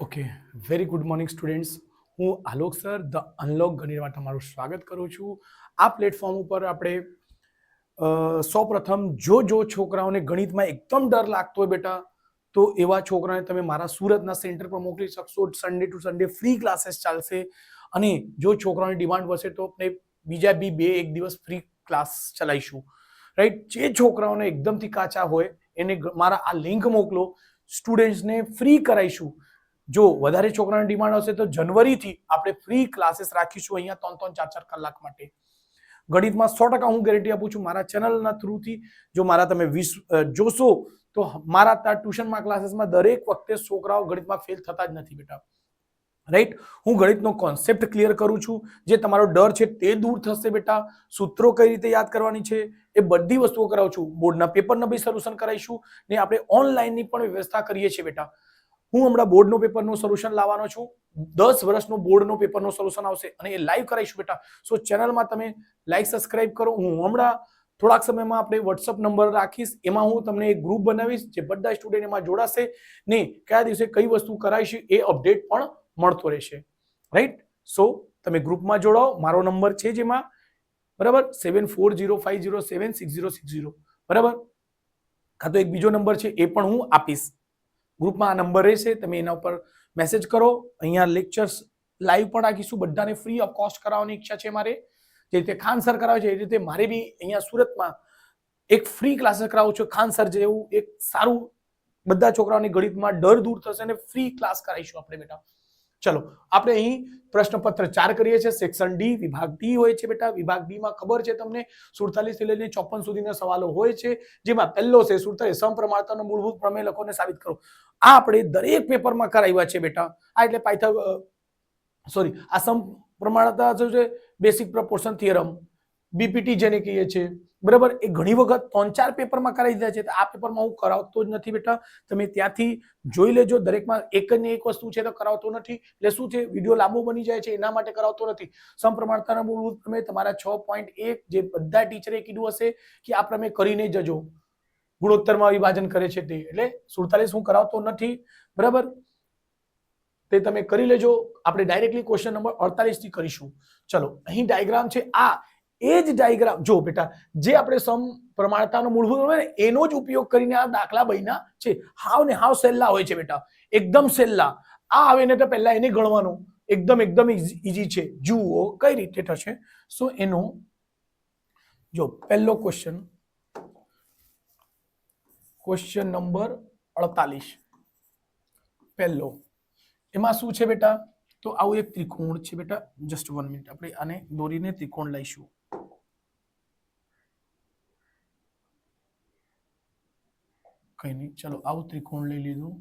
Okay, very good morning students. હું Alok sir the unlock ગણિતમાં તમારું સ્વાગત કરું છું. આ પ્લેટફોર્મ ઉપર આપણે સૌપ્રથમ જો છોકરાઓને ગણિતમાં એકદમ ડર લાગતો હોય બેટા, તો એવા છોકરાને તમે મારા સુરતના સેન્ટર પર મોકલી શકશો. Sunday to Sunday free classes ચાલશે. અને જો છોકરાઓની ડિમાન્ડ વધશે તો આપણે બીજા બે એક દિવસ ફ્રી ક્લાસ ચલાવીશું. રાઈટ? જે છોકરાઓને એકદમથી કાચા હોય એને મારા આ લિંક મોકલો, સ્ટુડન્ટ્સને ફ્રી કરાવીશું. જો વધારે છોકરાની ડિમાન્ડ હશે તો જનવરીથી આપણે ફ્રી ક્લાસીસ રાખીશું અહીંયા 3-3, 4-4 કલાક માટે. ગણિતમાં 100% હું ગેરંટી આપું છું મારા ચેનલના થ્રુથી. જો મારા તમે જોશો તો મારા ત્યાં ટ્યુશનમાં ક્લાસીસમાં દરેક વખતે છોકરાઓ ગણિતમાં ફેલ થતા જ નથી બેટા. રાઈટ? હું ગણિતનો કોન્સેપ્ટ ક્લિયર કરું છું. જે તમારો ડર છે તે દૂર થશે બેટા. સૂત્રો કઈ રીતે યાદ કરવાની છે એ બધી વસ્તુઓ કરાવું છું. બોર્ડના પેપરનું બી સોલ્યુશન કરાવીશું ને આપણે ઓનલાઈનની પણ વ્યવસ્થા કરીએ છીએ બેટા. હું હમણાં બોર્ડનો પેપરનું સોલ્યુશન લાવવાનો છું. 10 વર્ષનો બોર્ડનો પેપરનો સોલ્યુશન આવશે અને એ લાઈવ કરાવીશું બેટા. સો ચેનલમાં તમે લાઈક સબસ્ક્રાઇબ કરો. હું હમણાં થોડાક સમયમાં આપણે વોટ્સઅપ નંબર રાખીશ, એમાં હું તમને એક ગ્રુપ બનાવીશ જે બધા સ્ટુડન્ટ એમાં જોડાશે ને કયા દિવસે કઈ વસ્તુ કરાવીશું એ અપડેટ પણ મળતો રહેશે. રાઈટ? સો તમે ગ્રુપમાં જોડાઓ. મારો નંબર છે જેમાં, બરાબર, 7405076060. બરાબર? કાં તો એક બીજો નંબર છે એ પણ હું આપીશ. ગ્રુપમાં આ નંબર રહેશે, તમે એના ઉપર મેસેજ કરો. અહીંયા લેક્ચર્સ લાઈવ પણ રાખીશું. બધાને ફ્રી ઓફ કોસ્ટ કરાવવાની ઈચ્છા છે મારે. જે રીતે ખાન સર કરાવે છે એ રીતે મારે બી અહીંયા સુરતમાં એક ફ્રી ક્લાસીસ કરાવું છું. ખાન સર જેવું એક સારું, બધા છોકરાઓની ગણિતમાં ડર દૂર થશે અને ફ્રી ક્લાસ કરાવીશું આપણે બેટા. ચલો, આપણે અહીં પ્રશ્નપત્ર 4 કરીએ છીએ. સેક્શન ડી, વિભાગ ડી હોય છે બેટા. વિભાગ ડી માં ખબર છે તમને 47 થી લઈને 54 સુધીના સવાલો હોય છે. જેમાં પહેલો છે 47 સમપ્રમાણતાનો મૂળભૂત પ્રમેય લખો અને સાબિત કરો. આ આપણે દરેક પેપરમાં કરાવ્યા છે બેટા. આ એટલે આ સમપ્રમાણતા છે, બેસિક પ્રપોર્શન થિયરમ, બીપીટી જેને કહીએ છીએ. બરાબર? એ ઘણી વખત 3-4 પેપરમાં કરાવી દીધા છે. આ પેપરમાં હું કરાવતો જ નથી બેટા. તમે ત્યાંથી જોઈ લેજો. દરેકમાં એક ને એક વસ્તુ છે તો કરાવતો નથી. એટલે શું છે, વિડીયો લાંબો બની જાય છે એના માટે કરાવતો નથી. સમપ્રમાણતાના મૂળભૂત પ્રમેય તમારા 6.1 જે બધા ટીચરે કીધું હશે કે આ પ્રમેય કરીને જજો. ગુણોત્તરમાં વિભાજન કરે છે તે. એટલે 47 હું કરાવતો નથી. બરાબર? તે તમે કરી લેજો. આપણે ડાયરેક્ટલી ક્વેશ્ચન નંબર 48 થી કરીશું. ચલો, અહીં ડાયાગ્રામ છે. આ એ જ ડાયાગ્રામ જો બેટા, જે આપણે સમપ્રમાણતાનો મૂળભૂત હોય ને એનો જ ઉપયોગ કરીને આ દાખલા બન્યા છે. હાવ ને હાવ સહેલા હોય છે બેટા, એકદમ સહેલા. આ આવે ને તો પહેલા એને ગણવાનું. એકદમ ઈઝી છે. જુઓ કઈ રીતે થશે. સો એનો જો પહેલો ક્વેશ્ચન નંબર 48 પહેલો. એમાં શું છે બેટા, તો આવું એક ત્રિકોણ છે બેટા. જસ્ટ 1 મિનિટ, આપણે આને દોરીને ત્રિકોણ લઈશું. કઈ નહીં, ચલો આવું ત્રિકોણ લઈ લીધું.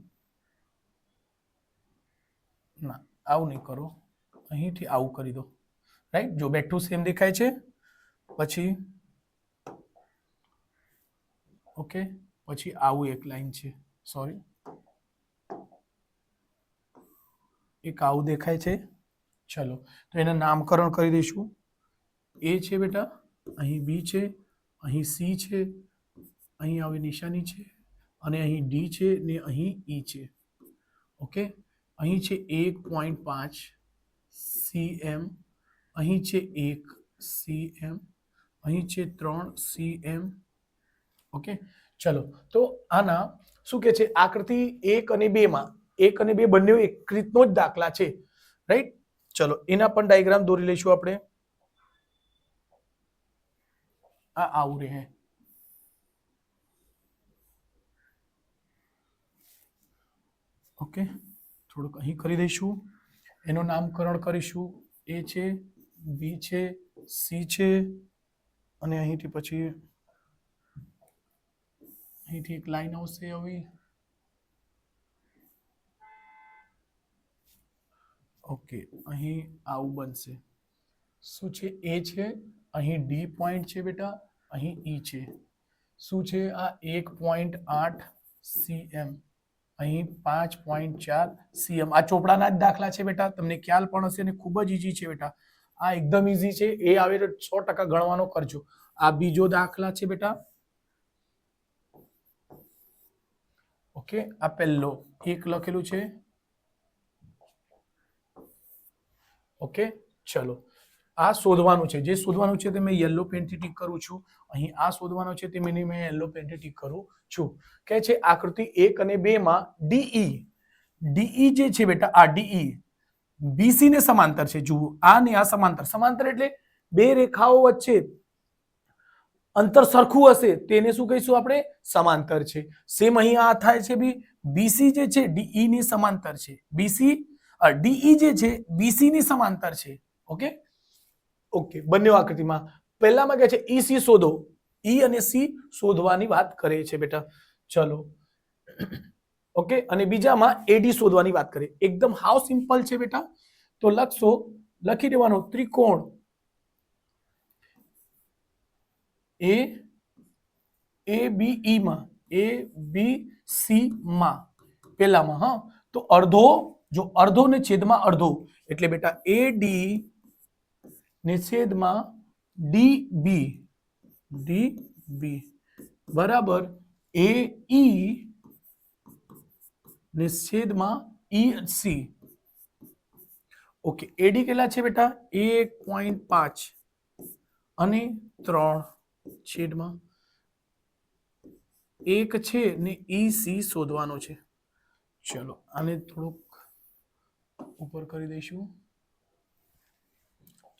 ના, આવું નહીં કરો, અહીંથી આવું કરી દો. રાઈટ? જો બેઠું સેમ દેખાય છે. પછી ઓકે, પછી આવું એક લાઈન છે. સોરી, એક આવું દેખાય છે. ચલો, તો એના નામકરણ કરી દઈશું. એ છે બેટા, અહીં બી છે, અહીં સી છે, અહીં આવી નિશાની છે, અને અહીં ડી છે ને અહીં ઈ છે. ઓકે, અહીં છે 1.5 cm, અહીં છે 1 cm, અહીં છે 3 cm. ઓકે, ચલો, તો આના શું કે છે, આકૃતિ 1 અને 2 માં 1 અને 2 બંને એક રીતનો જ દાખલા છે. રાઈટ? ચલો, એના પણ ડાયાગ્રામ દોરી લઈશું આપણે. આ આવું રહે. ઓકે, થોડુંક અહીં કરી દઈશું. એનું નામકરણ કરીશું. એ છે, બી છે, સી છે, અને અહીંથી પછી અહીંથી એક લાઈન આવશે આવી. ઓકે, અહીં આવું બનશે. શું છે, એ છે, અહીં ડી પોઈન્ટ છે બેટા, અહીં ઈ છે. શું છે, આ 1.8 cm, અહીં 5.4 cm. આ ચોપડાના જ દાખલા છે બેટા, તમને ખ્યાલ પણ હશે ને ખૂબ જ ઈઝી છે બેટા. આ એકદમ ઈઝી છે. એ આવે તો 100% ગણવાનો કરજો. આ બીજો દાખલા છે બેટા. ઓકે, આ પહેલો 1 લખેલું છે, ઓકે, ચલો આ શોધવાનું છે, જે શોધવાનું છે તે મેં યલો પેનથી ટીક કરું છું. અહીં આ શોધવાનું છે તે મેં યલો પેનથી ટીક કરું છું. કે છે આકૃતિ 1 અને 2 માં ડીઈ જે છે બેટા, આ ડીઈ બીસી ને સમાંતર છે. જુઓ આ ને આ સમાંતર, સમાંતર એટલે બે રેખાઓ વચ્ચે અંતર સરખું હશે તેને શું કહીશું આપણે? સમાંતર છે. સેમ અહીં આ થાય છે બી, બીસી જે છે ડીઈ ની સમાંતર છે. ડીઈ જે છે બીસી ની સમાંતર છે. ઓકે ઓકે, બંને આકૃતિમાં પહેલામાં કહે છે ઈસી શોધો, ઈ અને સી શોધવાની વાત કરે છે બેટા. ચલો ઓકે, અને બીજામાં એડી શોધવાની વાત કરે. એકદમ હાવ સિમ્પલ છે બેટા. તો લખી દેવાનો ત્રિકોણ ABE માં, ABC માં પેલામાં, હા તો અડધો, જો અડધો ને છેદમાં અડધો એટલે બેટા AD ને છેદમાં DB બરાબર AE ને છેદમાં EC. ઓકે, એડી કેટલા છે બેટા? 1.5 અને 3 છેદમાં 1 છે ને EC શોધવાનો છે. ચલો આને થોડુંક ઉપર કરી દઈશું.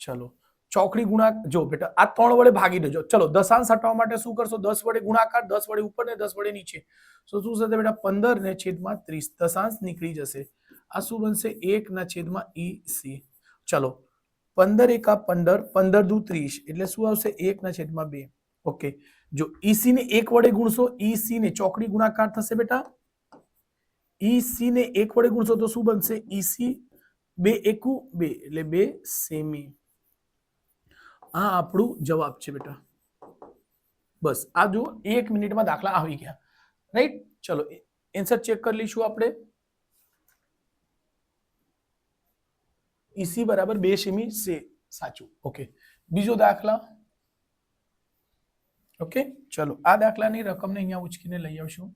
ચલો ચોકડી ગુણાકાર, જો બેટા આ 3 વડે ભાગી દેજો. ચલો દશાંશ હટાવવા માટે શું કરશો? 10 વડે ગુણાકાર, 10 વડે ઉપર ને 10 વડે નીચે. શું થશે બેટા? 15 ને છેદમાં 30. દશાંશ નીકળી જશે. આ શું બનશે? 1 ના છેદમાં EC. ચલો 15 એકા 15, 15 દુ 30 એટલે શું આવશે? 1 ના છેદમાં 2. ઓકે, જો EC ને 1 વડે ગુણશો, EC ને ચોકડી ગુણાકાર થશે બેટા. EC ને 1 વડે ગુણશો તો શું બનશે? EC 2 એકુ 2 એટલે 2 સેમી. આ આપણું જવાબ છે બેટા. બસ આ જો 1 મિનિટમાં દાખલા આવી ગયા. રાઈટ, ચલો આન્સર ચેક કરી લઈશું આપણે. EC બરાબર 2 સેમી છે, સાચું. ઓકે, બીજો દાખલા. ઓકે, ચલો આ દાખલાની રકમને અહીંયા ઉચકીને લઈ આવશું.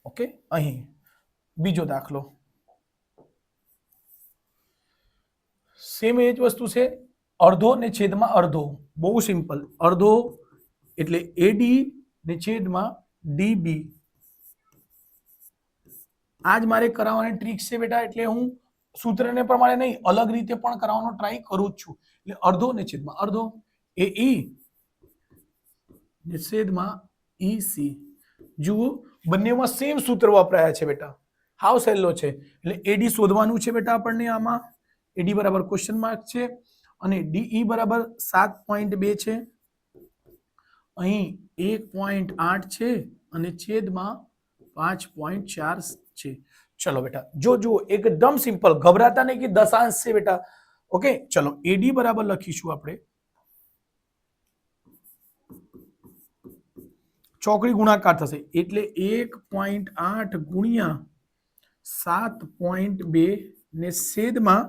ઓકે, અહીં બીજો દાખલો સેમ એ જ વસ્તુ છે. અડધો ને છેદમાં અડધો, બહુ સિમ્પલ. અડધો એટલે AD ને છેદમાં DB. આજ મારે કરાવવાની ટ્રીક છે બેટા, એટલે હું સૂત્રને પ્રમાણે નહીં, અલગ રીતે પણ કરાવવાનો ટ્રાય કરું જ છું. એટલે અડધો ને છેદમાં અડધો, AE ને છેદમાં EC. જુઓ બંનેમાં સેમ સૂત્ર વપરાયા છે બેટા, હાવ સહેલો છે. એટલે AD શોધવાનું છે બેટા આપણને. આમાં AD બરાબર ક્વેશ્ચન માર્ક છે અને DE બરાબર 7.2 છે. અહીં 1.8 છે અને છેદમાં 5.4 છે. ચલો બેટા જો જુઓ એકદમ સિમ્પલ, ગભરાતા નહીં કે દશાંશ છે બેટા. ઓકે, ચલો AD બરાબર લખીશું આપણે, ચોકડી ગુણાકાર થશે એટલે 1.8 ગુણ્યા 7.2 ને છેદમાં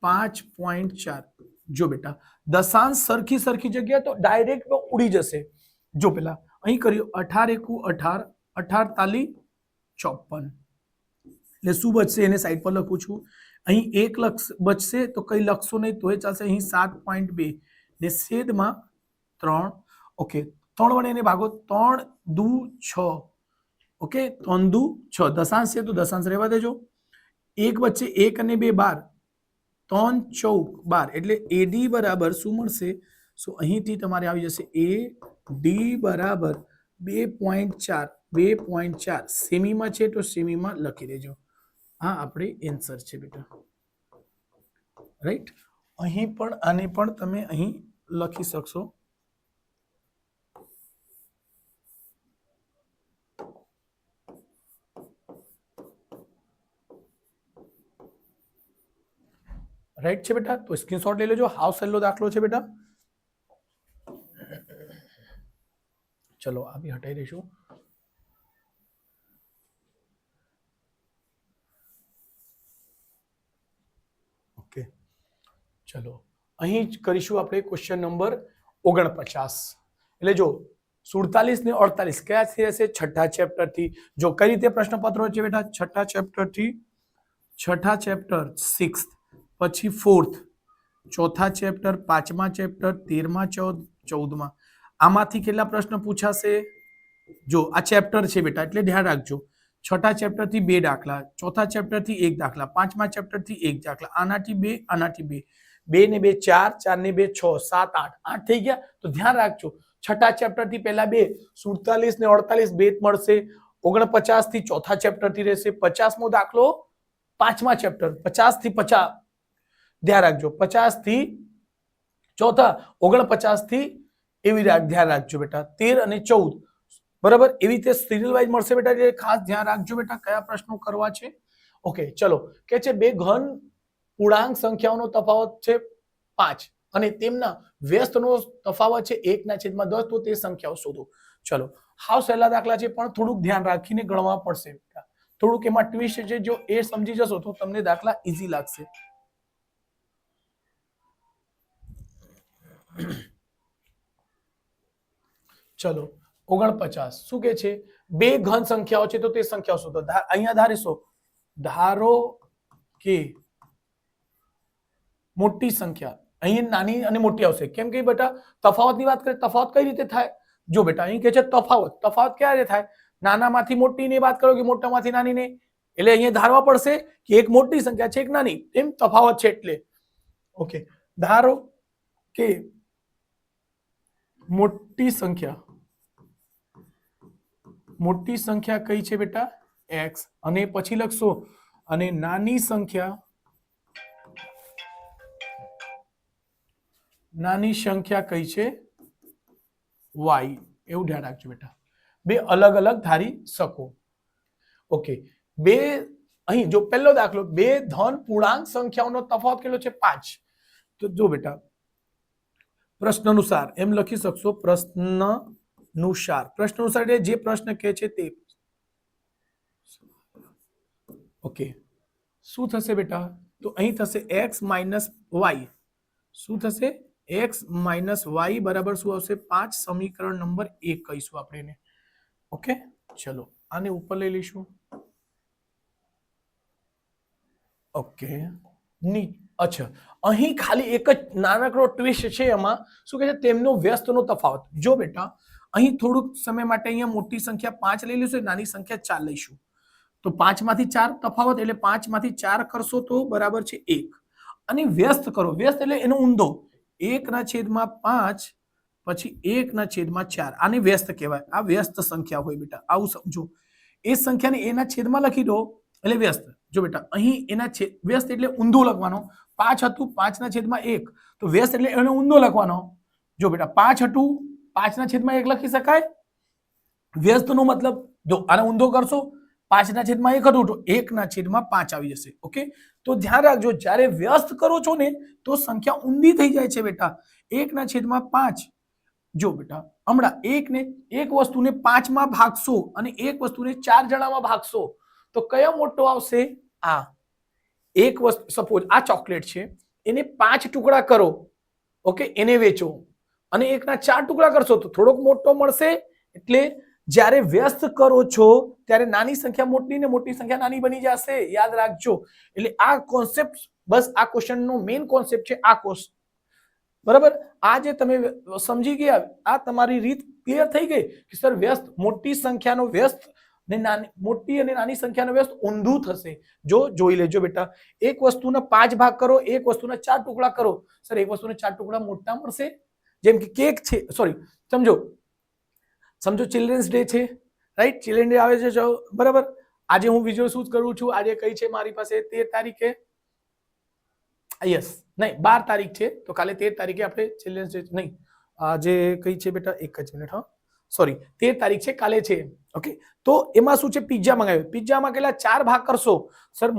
5.4. જો બેટા દશાંશ સરખી જગ્યા તો ડાયરેક્ટ ઉડી જશે. જો પેલા અહીં કર્યું 18 એકુ 18, 18 તાલી 54. એટલે શું બચશે એને સાઈડ પર લખું છું. અહીં 1 બચશે તો કઈ લખશો નહીં તોય ચાલશે. અહીં 7.2 ને છેદમાં 3. ઓકે, 3 વડે એને ભાગો, 3 દુ 6. ઓકે, 3 દુ 6. દશાંશ છે તો દશાંશ રહેવા દેજો. 1 વચ્ચે 1 અને 2 12, 3 14 12 એટલે AD બરાબર શું મળશે? સો અહીંથી તમારે આવી જશે AD બરાબર 2.4 સેમીમાં છે તો સેમીમાં લખી દેજો. આ આપણે આન્સર છે બેટા. રાઈટ, અહીં પણ આને પણ તમે અહીં લખી શકશો. રાઈટ છે બેટા, તો સ્ક્રીનશોટ લઈ લેજો. હાવ સહેલો દાખલો છે બેટા. ચલો આ બી હટાઈ દઈશું. ઓકે, ચલો અહીં જ કરીશું આપણે ક્વેશ્ચન નંબર 49. એટલે જો 47 ને 48 ક્યાંથી હશે? છઠ્ઠા ચેપ્ટર થી. જો કઈ રીતે પ્રશ્નપત્રો છે બેટા? છઠ્ઠા ચેપ્ટર થી છઠ્ઠા ચેપ્ટર 6th, પછી 4th, ચોથા ચેપ્ટર, પાંચમા ચેપ્ટર, 13મા 14મા. આમાંથી કેટલા પ્રશ્ન પૂછાશે? જો આ ચેપ્ટર છે બેટા, એટલે ધ્યાન રાખજો. છઠ્ઠા ચેપ્ટર થી 2 દાખલા, ચોથા ચેપ્ટર થી 1 દાખલા, પાંચમા ચેપ્ટર થી 1 દાખલા, આનાથી 2, આનાથી 2, 2 ને 2 4, 4 ને 2 6, 7 8, 8 થઈ ગયા. તો ધ્યાન રાખજો, છઠ્ઠા ચેપ્ટર થી પહેલા 2, 47 ને 48 2 મળશે. 49 થી ચોથા ચેપ્ટર થી રહેશે. 50મો દાખલો પાંચમા ચેપ્ટર, 50 થી 50, ધ્યાન રાખજો, 50 થી ચોથા, 49 થી, એવી ધ્યાન રાખજો બેટા. 13 અને 14, બરાબર, એવી રીતે સિરિયલ વાઇઝ મળશે બેટા. એટલે ખાસ ધ્યાન રાખજો બેટા કયા પ્રશ્નો કરવા છે. ઓકે, ચલો. કે છે બે ઘન પૂર્ણાંક સંખ્યાઓનો તફાવત છે 5 અને તેમના વ્યસ્તનો તફાવત છે 1/10. તો તે સંખ્યાઓ શોધો. ચલો, હાવ સહેલા દાખલા છે, પણ થોડુંક ધ્યાન રાખીને ગણવા પડશે બેટા. થોડુંક એમાં ટ્વિસ્ટ છે, જો એ સમજી જશો તો તમને દાખલા ઈઝી લાગશે. ચલો, 49 શું કે છે? બે ઘન સંખ્યાઓ છે, તો તે સંખ્યાઓ શોધો. અહીંયા ધારીશો, ધારો કે મોટી સંખ્યા, અહીં નાની અને મોટી આવશે. કેમ કે બેટા તફાવતની વાત કરીએ, તફાવત કઈ રીતે થાય? જો બેટા અહીં કે છે તફાવત ક્યારે થાય? નાનામાંથી મોટીની વાત કરો કે મોટામાંથી નાનીને. એટલે અહીંયા ધારવા પડશે કે એક મોટી સંખ્યા છે, એક નાની, એમ તફાવત છે એટલે. ઓકે, ધારો કે મોટી સંખ્યા કઈ છે બેટા? x. અને પછી લખશો, અને નાની સંખ્યા કઈ છે? y. એવું ધ્યાન રાખજો બેટા. બે અલગ અલગ ધારી શકો. ઓકે, બે અહીં જો પહેલો દાખલો, બે ધન પૂર્ણાંક સંખ્યાઓનો તફાવત કેટલો છે? 5. તો જો બેટા પ્રશ્ન અનુસાર એમ લખી શકશો, પ્રશ્ન અનુસાર એટલે જે પ્રશ્ન કહે છે તે. ઓકે, શું થશે બેટા? તો અહીં થશે x માઇનસ વાય. શું થશે? x માઇનસ વાય બરાબર શું આવશે? 5. સમીકરણ નંબર 1 કહીશું આપણે એને. ઓકે, ચલો આને ઉપર લઈ લઈશું. ઓકે, અચ્છા, અહીં ખાલી એક જ નાનકડો ટ્વિસ્ટ છે. એમાં શું કહે છે? તેમનો વ્યસ્તનો તફાવત. જો બેટા અહીં થોડુંક સમય માટે અહીંયા મોટી સંખ્યા 5 લઈ લઈશું, નાની સંખ્યા 4 લઈશું. તો 5 માંથી 4 તફાવત, એટલે 5 માંથી 4 કરશો તો બરાબર છે 1. અને વ્યસ્ત કરો, વ્યસ્ત એટલે એનો ઊંધો, 1/5 પછી 1/4. આને વ્યસ્ત કહેવાય. આ વ્યસ્ત સંખ્યા હોય બેટા, આવું સમજો. એ સંખ્યાને એના છેદમાં લખી દો એટલે વ્યસ્ત. જો બેટા અહીં એના વ્યસ્ત એટલે ઊંધો લખવાનો. 5 હતું, 5/1, તો વ્યસ્ત એટલે એનો ઊંધો લખવાનો. જો બેટા 5 હતું, 5/1 લખી શકાય. વ્યસ્તનો મતલબ જો આને ઊંધો કરશો, 5/1 હતું તો 1/5 આવી જશે. ઓકે, તો ધ્યાન રાખજો, જ્યારે વ્યસ્ત કરો છો ને તો સંખ્યા ઊંધી થઈ જાય છે બેટા. 1/5. જો બેટા હમણાં એક વસ્તુને 5 માં ભાગશો અને એક વસ્તુને 4 જણામાં ભાગશો તો કયો મોટો આવશે? આ એક વસ્તુ, સપોઝ આ ચોકલેટ છે, એને 5 ટુકડા કરો. ઓકે, એને વેચો અને 1/4 ટુકડા કરશો તો થોડોક મોટો મળશે. એટલે જ્યારે વ્યસ્ત કરો છો ત્યારે નાની સંખ્યા મોટી ને મોટી સંખ્યા નાની બની જશે. યાદ રાખજો. એટલે આ કોન્સેપ્ટ, બસ આ ક્વેશ્ચનનો મેઇન કોન્સેપ્ટ છે આ કોર્સ. બરાબર, આ જે તમે સમજી ગયા, આ તમારી રીત ક્લિયર થઈ ગઈ કે સર વ્યસ્ત, મોટી સંખ્યાનો વ્યસ્ત ને મોટી અને નાની સંખ્યાનો વ્યસ્ત ઊંધું થશે. જો જોઈ લેજો બેટા, એક વસ્તુના 5 ભાગ કરો, એક વસ્તુના 4 ટુકડા કરો. સર એક વસ્તુના 4 ટુકડા મોટા મળશે. જેમ કે કેક છે, સોરી, સમજો ચિલ્ડ્રન્સ ડે છે, રાઈટ? ચિલ્ડ્રન ડે આવે છે, બરાબર. આજે હું વિડિયો શૂટ કરું છું. આજે કઈ છે મારી પાસે? 13 તારીખે, યસ, નહીં 12 તારીખ છે, તો કાલે 13 તારીખે આપણે ચિલ્ડ્રન્સ ડે, નહીં આજે કઈ છે બેટા? એક જ મિનિટ, હા, સોરી, 13 તારીખ છે, કાલે છે. ઓકે, તો એમાં શું છે? પિઝા મંગાવ્યો. પિઝામાં કેટલા 4 ભાગ કરશો? સર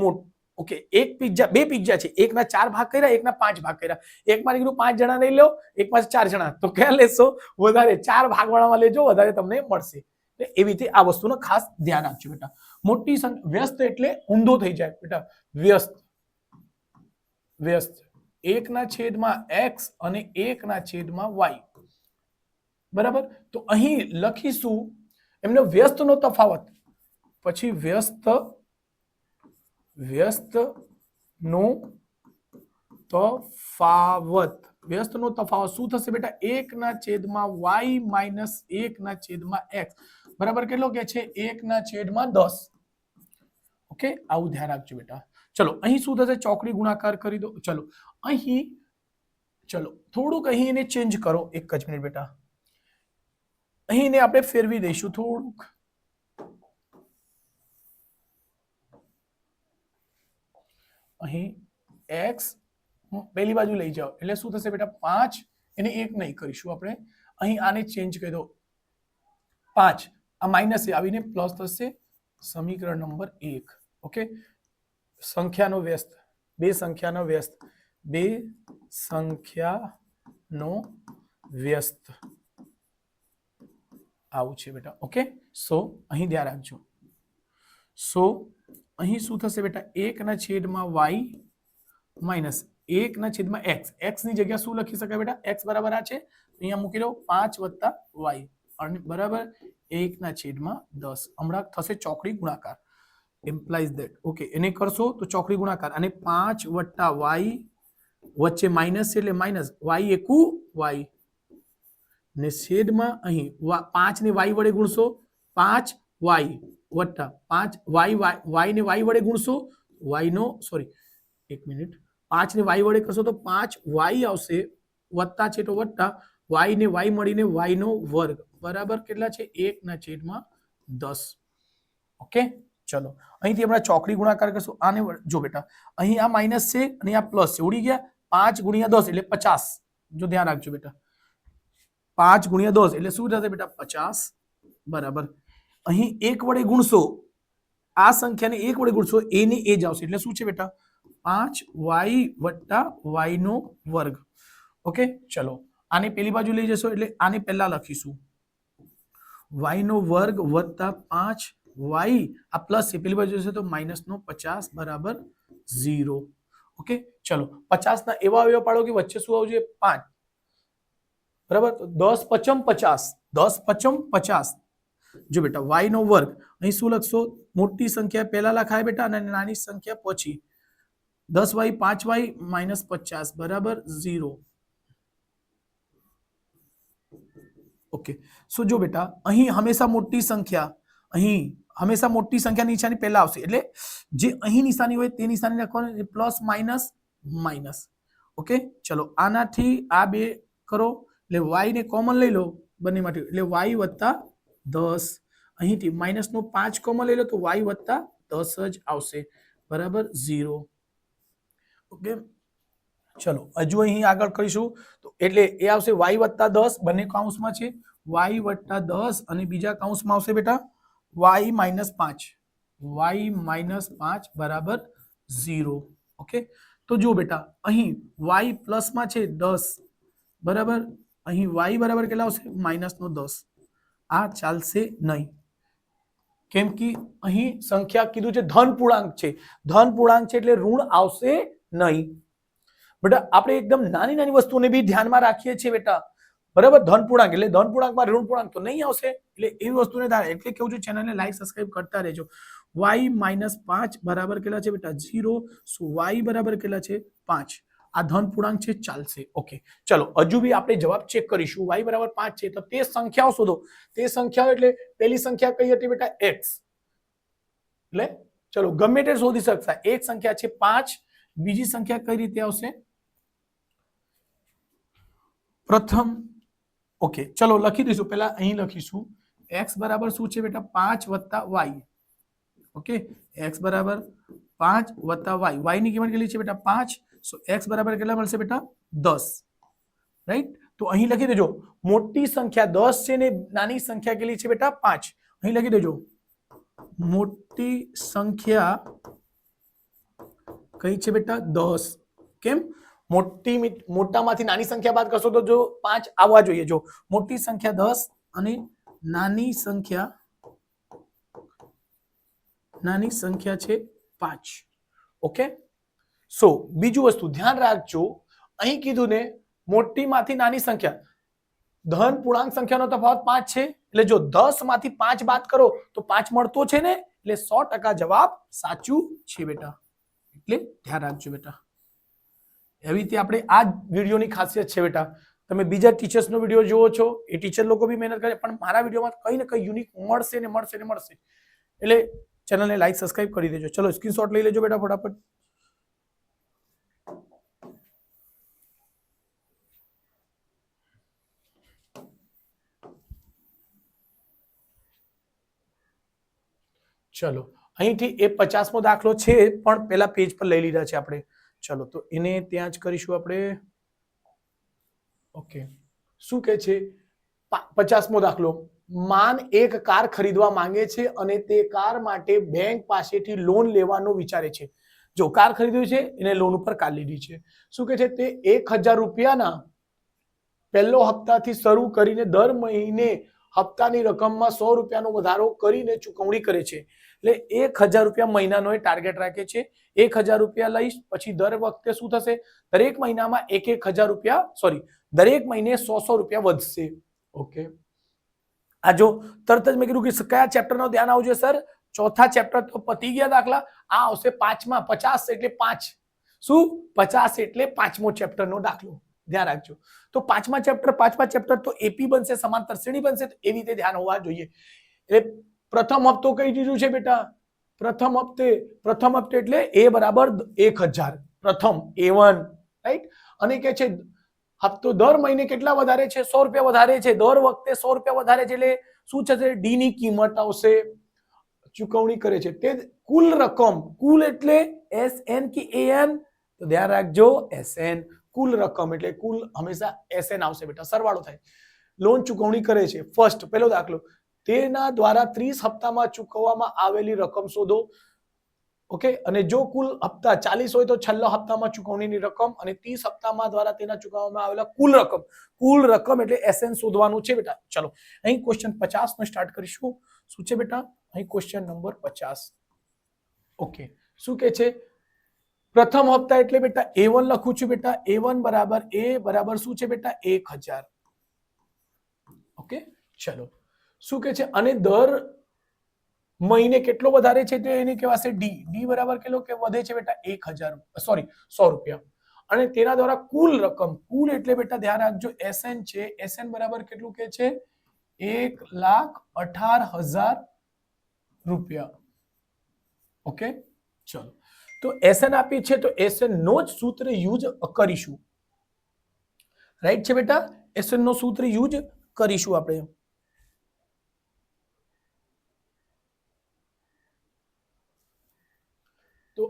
ઓકે, એક પિઝા, 2 પિઝા છે, એકના 4 ભાગ કર્યા, એકના 5 ભાગ કર્યા. એકમાં નીકળ્યું 5 જણા લઈ લો, એકમાં 4 જણા, તો ક્યાં લેશો? વધારે 4 ભાગવાળામાં લેજો, વધારે તમને મળશે. એવી રીતે આ વસ્તુનો ખાસ ધ્યાન રાખજો બેટા. મોટી વ્યસ્ત એટલે ઊંધો થઈ જાય બેટા. વ્યસ્ત 1/x અને 1/y. બરાબર, તો અહીં લખીશું એમનો વ્યસ્તનો તફાવત. પછી વ્યસ્તનો તફાવત. વ્યસ્તનો તફાવત શું થશે બેટા? 1/y માઇનસ 1/x બરાબર કેટલો કે છે? 1/10. ઓકે, આવું ધ્યાન રાખજો બેટા. ચલો અહીં શું થશે? ચોકડી ગુણાકાર કરી દો. ચલો અહીં થોડુંક અહીં એને ચેન્જ કરો. એક જ મિનિટ બેટા. અહીં એને આપણે ફેરવી દઈશું થોડુંક. અહીં x પહેલી બાજુ લઈ જાઓ એટલે શું થશે બેટા? 5 એને 1 નહીં કરીશું આપણે. અહીં આને ચેન્જ કરી દો. 5 આ માઇનસ આવીને પ્લસ થશે. સમીકરણ નંબર 1. ઓકે, સંખ્યાનો વ્યસ્ત, બે સંખ્યાનો વ્યસ્ત આવું છે બેટા. ઓકે, સો અહીં ધ્યાન રાખજો. સો અહીં શું થશે બેટા? 1/y minus 1/x. x ની જગ્યા શું લખી શકાય બેટા? x બરાબર આ છે, અહીંયા મૂકી દો 5 + y અને બરાબર 1/10. હમણાં થશે ચોકડી ગુણાકાર. implies that. ઓકે, એને કરશો તો ચોકડી ગુણાકાર અને 5 + y વચ્ચે માઇનસ છે એટલે માઇનસ y એકુ y ને છેદમાં અહીં 5 ને y વડે ગુણશો 5y વત્તા 5y ને y વડે ગુણશો y નો સોરી એક મિનિટ 5 ને y વડે કરશો તો 5y આવશે વત્તા છે તો વત્તા y ને y મળીને y નો વર્ગ બરાબર કેટલા છે? 1/10. ઓકે, ચલો અહીંથી હમણાં ચોકડી ગુણાકાર કરશું. આને જો બેટા અહીં આ માઇનસ છે અને આ પ્લસ છે, ઉડી ગયા. 5 × 10 એટલે 50. જો ધ્યાન રાખજો બેટા, 5 × 10 એટલે શું થશે બેટા? 50 બરાબર. અહીં 1 વડે ગુણશો, આ સંખ્યાને 1 વડે ગુણશો એને એ જ આવશે એટલે શું છે બેટા? 5y + y નો વર્ગ. ઓકે, ચલો આને પેલી બાજુ લઈ જશો એટલે આને પહેલા લખીશું y નો વર્ગ વત્તા 5y આ પ્લસ છે, પેલી બાજુ જશે તો -50 બરાબર 0. ઓકે, ચલો 50 ના એવા અવયવ પાડો કે વચ્ચે શું આવશે? 5 બરાબર. તો 10 × 50, 10 × 50. જો બેટા y નો વર્ગ અહીં શું લખશો? મોટી સંખ્યા પહેલા લખાય બેટા અને નાની સંખ્યા પછી. 10y 5y -50 બરાબર 0. ઓકે, સો જો બેટા અહીં હંમેશા મોટી સંખ્યા નિશાની પહેલા આવશે એટલે જે અહીં નિશાની હોય તે નિશાની લખવાની, પ્લસ માઇનસ. ઓકે, ચલો આનાથી આ બે કરો એટલે y ને કોમન લઈ લો બંનેમાંથી એટલે y + 10. અહીંથી -5 કોમન લઈ લો તો y + 10 જ આવશે બરાબર 0. ઓકે, ચલો હજુ અહીં આગળ કરીશું તો એટલે એ આવશે y + 10 બંને કૌંસમાં છે, y + 10 અને બીજા કૌંસમાં આવશે બેટા y - 5 બરાબર 0. ઓકે, તો જો બેટા અહીં y પ્લસમાં છે 10 બરાબર, અહીં y બરાબર કેટલા આવશે? -10. આ ચાલશે નહીં, કેમ કે અહીં સંખ્યા કીધું છે ધન પૂર્ણાંક છે, એટલે ઋણ આવશે નહીં. બેટા આપણે એકદમ નાની નાની વસ્તુને બી ધ્યાનમાં રાખીએ છીએ બેટા બરાબર. ધન પૂર્ણાંક એટલે ધન પૂર્ણાંકમાં ઋણ પૂર્ણાંક તો નહીં આવશે એટલે એવી વસ્તુને ધારે એટલે કેવું છે ચેનલને લાઈક સબસ્ક્રાઇબ કરતા રહેજો. y - 5 બરાબર કેટલા છે બેટા? 0. સો y બરાબર કેટલા છે? 5. આ ધન પૂર્ણાંક છે, ચાલશે. ઓકે, ચલો હજુ બી આપણે જવાબ ચેક કરીશું. y બરાબર 5 છે તો તે સંખ્યાઓ શોધો. તે સંખ્યાઓ એટલે પહેલી સંખ્યા કઈ હતી બેટા? x. એટલે ચલો ગમે તે શોધી શકતા. એક સંખ્યા છે 5, બીજી સંખ્યા કઈ રીતે આવશે? પ્રથમ. ઓકે, ચલો લખી દઈશું. પહેલા અહીં લખીશું x બરાબર શું છે બેટા? 5 + y. ઓકે, x બરાબર 5 + y. y ની કિંમત કેટલી છે બેટા? 5. સો x બરાબર કેટલા મળશે બેટા? 10. રાઈટ, તો અહીં લખી દેજો મોટી સંખ્યા 10 છે ને નાની સંખ્યા કેટલી છે બેટા? 5. અહીં લખી દેજો મોટી સંખ્યા કઈ છે બેટા? 10. કેમ? મોટામાંથી નાની સંખ્યા બાદ કરશો તો જો 5 આવવા જોઈએ. જો મોટી સંખ્યા 10 અને નાની સંખ્યા છે 5. ઓકે, સો બીજું વસ્તુ ધ્યાન રાખજો, અહીં કીધું ને મોટીમાંથી નાની સંખ્યા, ધન પૂર્ણાંક સંખ્યાનો તફાવત 5 છે એટલે જો 10 માંથી 5 બાદ કરો તો 5 મળતો છે ને એટલે 100% જવાબ સાચું છે બેટા. એટલે ધ્યાન રાખજો બેટા. એવી રીતે આપણે આ વિડીયોની ખાસિયત છે બેટા. તમે બીજા ટીચર્સનો વિડીયો જુઓ છો, એ ટીચર લોકો બી મહેનત કરે, પણ મારા વિડીયોમાં કંઈ ને કંઈ યુનિક મળશે ને મળશે ને મળશે. એટલે ચેનલને લાઈક સબસ્ક્રાઇબ કરી દેજો. ચલો સ્ક્રીનશોટ લઈ લેજો બેટા ફટાફટ. ચલો અહીંથી એ 50મો દાખલો છે, પણ પેલા પેજ પર લઈ લીધા છે આપણે. ચલો તો એને ત્યાં જ કરીશું આપણે. ઓકે, શું કે છે 50મો દાખલો. માન એક કાર ખરીદવા માંગે છે અને તે કાર માટે બેંક પાસેથી લોન લેવાનું વિચારે છે. જો કાર ખરીદ્યું છે, એને લોન ઉપર કાર લીધી છે. શું કે છે, તે 1000 રૂપિયાના પહેલો હપ્તાથી શરૂ કરીને દર મહિને હપ્તાની રકમમાં 100 રૂપિયાનો વધારો કરીને ચૂકવણી કરે છે. એટલે 1000 રૂપિયા મહિનાનો એ ટાર્ગેટ રાખે છે. 1000 રૂપિયા લઈશ, પછી દર વખતે શું થશે, દરેક મહિનામાં 1000 રૂપિયા, સોરી, દરેક મહિને 100 રૂપિયા વધશે. ઓકે, આ જો તરત જ મેં કીધું કે કયા ચેપ્ટરનો ધ્યાન આવજો સર, ચોથા ચેપ્ટર તો પતી ગયા દાખલા. આ આવશે પાંચમા. 50 એટલે 5. શું? 50 એટલે પાંચમો ચેપ્ટરનો દાખલો. ધ્યાન રાખજો. તો પાંચમા ચેપ્ટર તો એપી બનશે, સમાંતર શ્રેણી બનશે. તો એવી રીતે ધ્યાન હોવા જોઈએ. એટલે પ્રથમ હપ્તો કઈ દીધું છે બેટા? પ્રથમ હપ્તે એટલે એ બરાબર 1000. પ્રથમ A1, રાઈટ. અને કે છે હપ્તો દર મહિને કેટલા વધારે છે? 100 રૂપિયા વધારે છે. દર વખતે 100 રૂપિયા વધારે છે એટલે શું થશે? ડી ની કિંમત આવશે. ચૂકવણી કરે છે તે કુલ રકમ. કુલ એટલે SN કે AN? તો ધ્યાન રાખજો, SN. કુલ રકમ એટલે કુલ હંમેશા SN આવશે બેટા, સરવાળો થાય. લોન ચૂકવણી કરે છે. ફર્સ્ટ પહેલો દાખલો, તેના દ્વારા 30 હપ્તામાં ચૂકવવામાં આવેલી રકમ શોધો. ઓકે, અને જો કુલ હપ્તા 40 હોય તો છેલ્લા હપ્તામાં ચૂકવણીની રકમ, અને 30 હપ્તામાં દ્વારા તેના ચૂકવવામાં આવેલા કુલ રકમ એટલે SN શોધવાનું છે બેટા. ચલો અહીં ક્વેશ્ચન 50 નો સ્ટાર્ટ કરીશું. શું છે બેટા? અહીં ક્વેશ્ચન નંબર 50. ઓકે, શું કે છે? પ્રથમ હપ્તા એટલે બેટા A1 લખું છું બેટા. A1 બરાબર શું છે બેટા? 1000. ઓકે, ચલો શું કે છે? અને દર મહિને કેટલો વધારે છે તો એને કહેવાશે ડી. ડી બરાબર કેટલો કે વધે છે બેટા? 1000, સોરી 100 રૂપિયા. અને તેના દ્વારા કુલ રકમ, કુલ એટલે બેટા ધ્યાન રાખજો SN છે. SN બરાબર કેટલું કે છે? 1,18,000 રૂપિયા. ઓકે, ચલો તો SN આપી છે તો SN નો જ સૂત્ર યુઝ કરીશું. રાઈટ છે બેટા? SN નો સૂત્ર યુઝ કરીશું આપણે. તો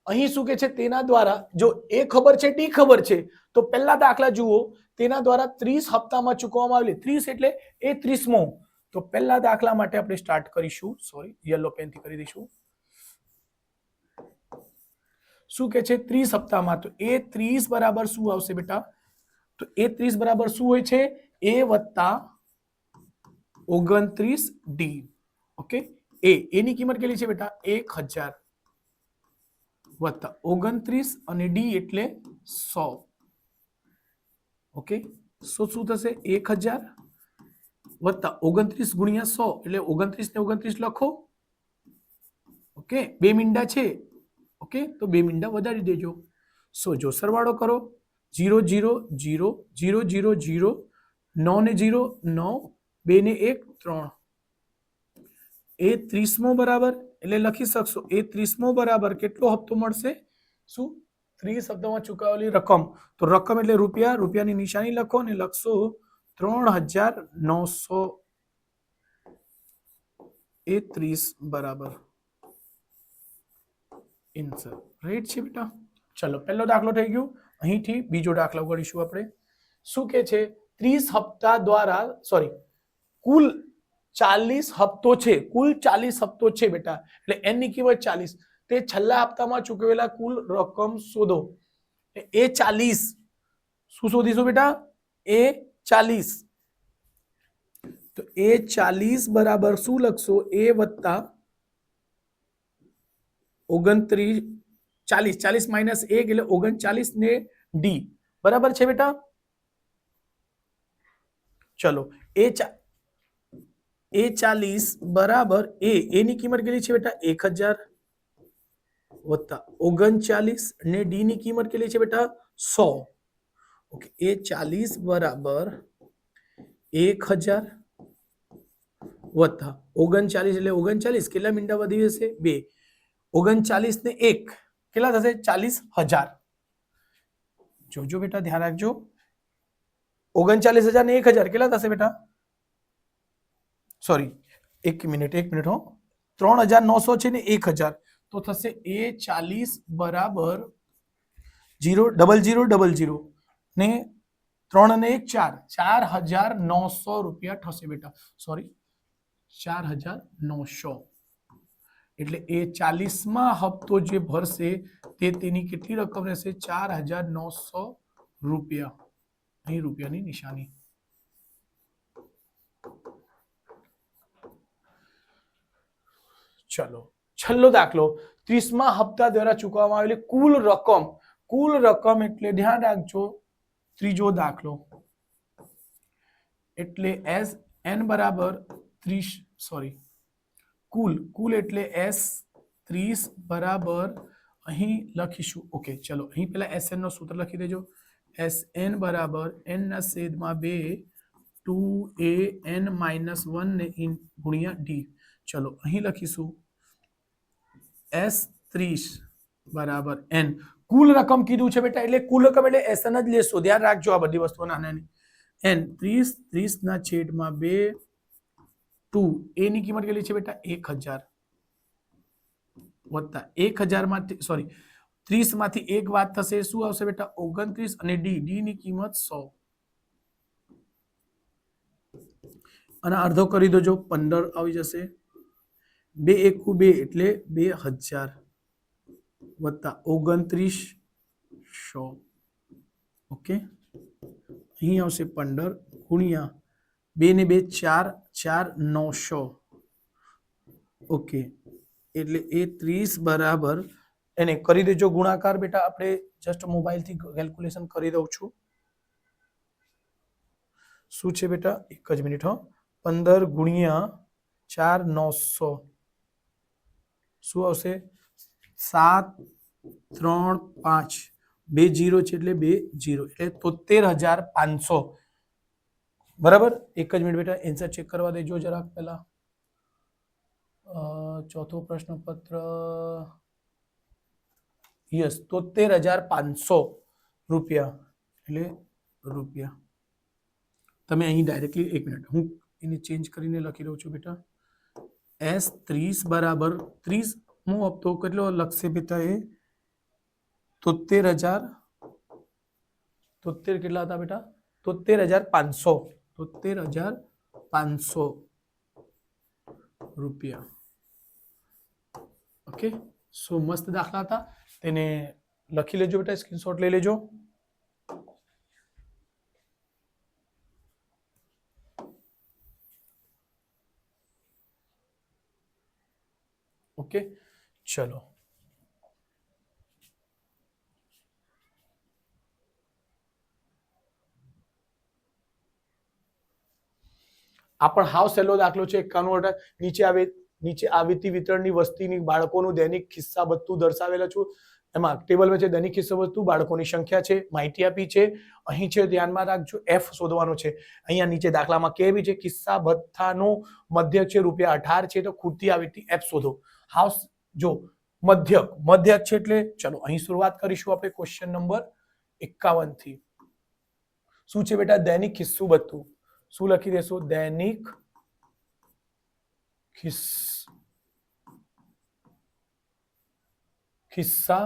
અહીં શું કે છે? તેના દ્વારા જો એ ખબર છે, ડી ખબર છે, તો પહેલા દાખલા જુઓ. તેના દ્વારા 30 હપ્તામાં ચૂકવવામાં આવેલી, 30 એટલે એ 30મો. તો પહેલા દાખલા માટે આપણે સ્ટાર્ટ કરીશું. સોરી, યલો પેન થી કરી દઈશું. શું કે છે? 30 હપ્તામાં. તો એ 30 બરાબર શું આવશે બેટા? તો એ 30 બરાબર શું હોય છે? A વત્તા 29D. ઓકે, એની કિંમત કેટલી છે બેટા? 1000 વત્તા 29 અને ડી એટલે 100. ઓકે, શું થશે? 1000 વત્તા 29 ગુણ્યા 100 એટલે 29 ને 29 લખો. ઓકે, બે મીંડા છે. ઓકે, તો બે મીંડા વધારી દેજો. જો સરવાળો કરો, 0 0 0 0 0 0 9 ને 0 9, 2 ને 1 3. એ 30મો બરાબર એટલે લખી શકશો એ 30મો બરાબર કેટલો હપ્તો મળશે? શું? 30 હપ્તામાં ચૂકવેલી રકમ. તો રકમ એટલે રૂપિયા, રૂપિયાની નિશાની લખો અને લખશો 3,930 બરાબર આન્સર. રાઈટ છે બેટા? ચલો પહેલો દાખલો થઈ ગયો. અહીંથી બીજો દાખલો કરીશું આપણે. શું કે છે? 30 હપ્તા દ્વારા, સોરી, કુલ 40 હપ્તો છે. કુલ 40 હપ્તો છે બેટા. એટલે n ની કિંમત 40. તે છેલ્લા હપ્તામાં ચૂકવેલા કુલ રકમ શોધો. એ 40 શું શોધીશું બેટા? એ 40. તો એ 40 બરાબર શું લખશો? એ વત્તા 29, 40 માઇનસ 1 એટલે 39 ને ડી બરાબર છે બેટા? ચલો એ 40 બરાબર એની કિંમત કેટલી છે બેટા? 1000 વત્તા 39 ને ડી ની કિંમત કેટલી છે બેટા 100. ઓકે, એ 40 બરાબર 1000 વત્તા 39 એટલે 39 કેટલા મિનિટ વધી જશે 2. 39 ને 1 કેટલા થશે 40,000. જોજો બેટા ધ્યાન રાખજો. 39,000 ને 1000 કેટલા થશે બેટા? સોરી, એક મિનિટ હો. 3,900 છે ને 1000 તો થશે એ 40 બરાબર 00000 ને 3 અને 1 4 4,900 રૂપિયા થશે બેટા. સોરી, 4,900. એટલે એ 40માં હપ્તો જે ભરશે તે તેની કેટલી રકમ રહેશે 4,900 રૂપિયા. અહીં રૂપિયાની નિશાની. ચલો, છેલ્લો દાખલો. 30મા હપ્તા દ્વારા ચૂકવવામાં આવેલી કુલ રકમ એટલે ધ્યાન રાખજો ત્રીજો દાખલો એટલે એસ એન બરાબર 30 સોરી કુલ એટલે એસ 30 બરાબર અહીં લખીશું. ઓકે, ચલો અહીં પેલા એસ એન નો સૂત્ર લખી દેજો. એસ એન બરાબર એન ના છેદમાં 2 2an-1 ને ગુણ્યા ડી. ચલો અહીં લખીશું એસ 30 બરાબર એન. કુલ રકમ કીધું છે બેટા, એટલે કુલ રકમ એટલે એસ એન જ લેશો. ધ્યાન રાખજો આ બધી વસ્તુઓ નાની. એન 30 ના છેદમાં 2 2 એ ની કિંમત કેટલી છે બેટા 1000 વત્તા 1000 માંથી સોરી 30 માંથી એક વાત થશે શું આવશે બેટા 29 અને ડી ની કિંમત 100 અને અડધો કરી દેજો 15 આવી જશે. 2 એકુ 2 એટલે 2000 વત્તા 2900. ઓકે, અહીં આવશે 15 ગુણ્યા 2 ને 2 4 4,900. ઓકે, એટલે એ 30 બરાબર એને કરી દેજો ગુણાકાર બેટા. આપણે જસ્ટ મોબાઈલથી કેલ્ક્યુલેશન કરી દઉં છું. શું છે બેટા, એક જ મિનિટ હો. 15 ગુણ્યા 4,900 શું આવશે 735 2 0 છે એટલે 2 0 એટલે 73,500 બરાબર. એક જ મિનિટ બેટા, એન્સર ચેક કરવા દેજો જરાક પહેલા. ચોથો પ્રશ્નપત્ર યસ 73,500 રૂપિયા એટલે રૂપિયા. તમે અહીં ડાયરેક્ટલી એક મિનિટ હું એને ચેન્જ કરીને લખી દઉં છું બેટા. એસ 30 બરાબર 30મો હપ્તો કેટલો લખશે બેટા? એ 73,000 કેટલા હતા બેટા 73,500 73,500 રૂપિયા. ઓકે, સો મસ્ત દાખલા હતા, તેને લખી લેજો બેટા, સ્ક્રીનશોટ લઈ લેજો. ઓકે, ચલો આ પણ હાવ સહેલો દાખલો છે. 91 નીચે આવતી વિતરણની વસ્તીની બાળકોનું દૈનિક ખિસ્સા ભથ્થું દર્શાવેલા છે. એમાં ટેબલમાં છે દૈનિક ખિસ્સા ભથ્થું, બાળકોની સંખ્યા છે, માહિતી આપી છે. અહીં છે ધ્યાનમાં રાખજો એફ શોધવાનો છે. અહીંયા નીચે દાખલામાં કેવી છે ખિસ્સા ભથ્થાનો મધ્યક છે ₹18 છે તો ખૂટતી આવૃત્તિ એફ શોધો. હાવ જો મધ્યક છે એટલે ચલો અહીં શરૂઆત કરીશું આપણે ક્વેશ્ચન નંબર 51 થી. શું છે બેટા દૈનિક ખિસ્સું ભથ્થું. શું લખી દેશો દૈનિક ખિસ્સા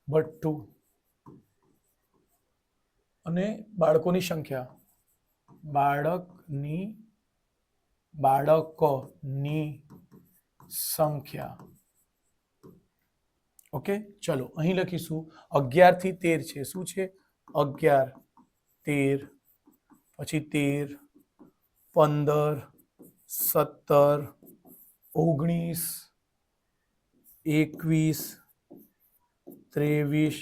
ભથ્થું અને બાળકોની સંખ્યા બાળકોની સંખ્યા. ઓકે, ચલો અહીં લખીશું 11 થી 13 છે. શું છે 11 13 પછી 13 15 17 19 21 23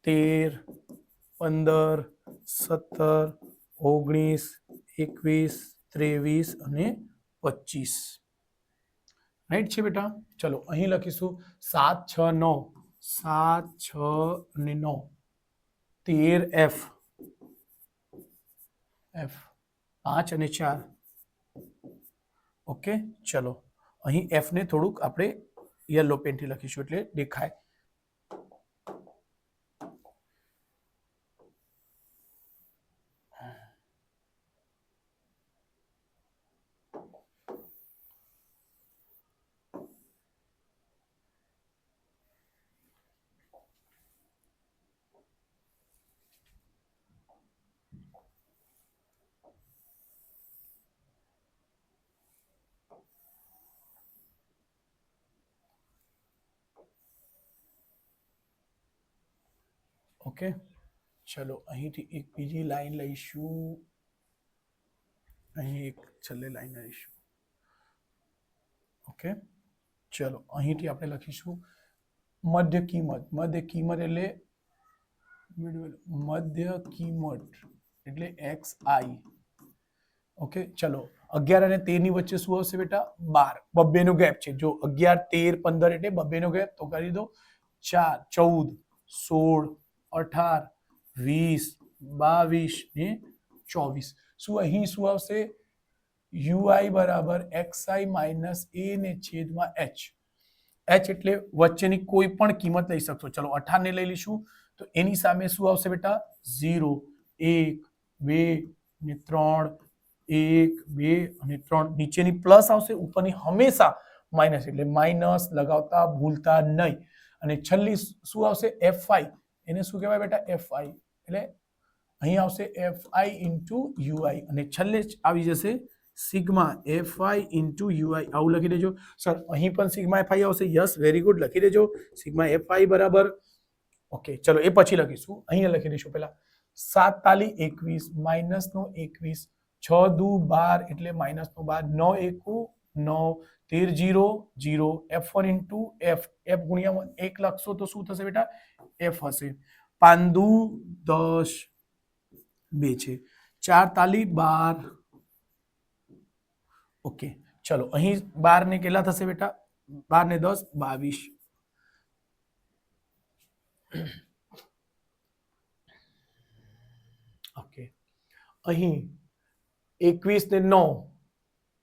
13 15 17 19 21 23 અને 25. રાઈટ છે બેટા? ચલો અહીં લખીશું 7 6 9, 7 6 અને 9, 13 F, 5 અને 4. ઓકે, ચલો અહીં F ને થોડુંક આપણે યલો પેનથી લખીશું એટલે દેખાય. ઓકે, ચલો અહીંથી એક બીજી લાઈન લઈશું, અહીં એક છેલ્લે લાઈન લઈશું. ઓકે, ચલો અહીંથી આપણે લખીશું મધ્ય કિંમત. મધ્ય કિંમત એટલે XI. ઓકે, ચલો 11 અને 13 ની વચ્ચે શું આવશે બેટા? 12. બબ્બેનો ગેપ છે. જો 11 13 15 એટલે બબ્બેનો ગેપ, તો કરી દો 4 14 16 18 20 22 ને 24. શું અહીં શું આવશે? UI બરાબર XI માઇનસ A ને છેદમાં H. H એટલે વચ્ચેની કોઈ પણ કિંમત લઈ શકશો. ચલો 18 ને લઈ લઈશું, તો એની સામે શું આવશે બેટા? 0 1 2 ને 3, 1 2 અને 3. નીચેની પ્લસ આવશે, ઉપરની હંમેશા માઇનસ, એટલે માઇનસ લગાવતા ભૂલતા નહીં. અને છેલ્લી શું આવશે? FI. એને શું કહેવાય બેટા? FI. એટલે અહીં આવશે FI ઇન્ટુ UI અને છેલ્લે આવી જશે સિગ્મા FI ઇન્ટુ UI. આવું લખી દેજો સર. અહીં પણ સિગ્મા FI આવશે. યસ, વેરી ગુડ, લખી દેજો સિગ્મા FI બરાબર. ઓકે, ચલો એ પછી લખીશું. અહીંયા લખી દઈશું પહેલા 7 તાલી 21 માઇનસ નો 21, 6 દુ 12 એટલે માઇનસ નો 12, 9 એકુ 9, 13 0 0. F1 ઇન્ટુ F ગુણ્યા 1 લખશો તો શું થશે બેટા? F હશે. 5 દુ 10 2 છે. 4 તાલી 12. ઓકે, ચલો અહીં 12 ને કેટલા થશે બેટા? 12 ને 10 22. ઓકે, અહીં 21 ને 9,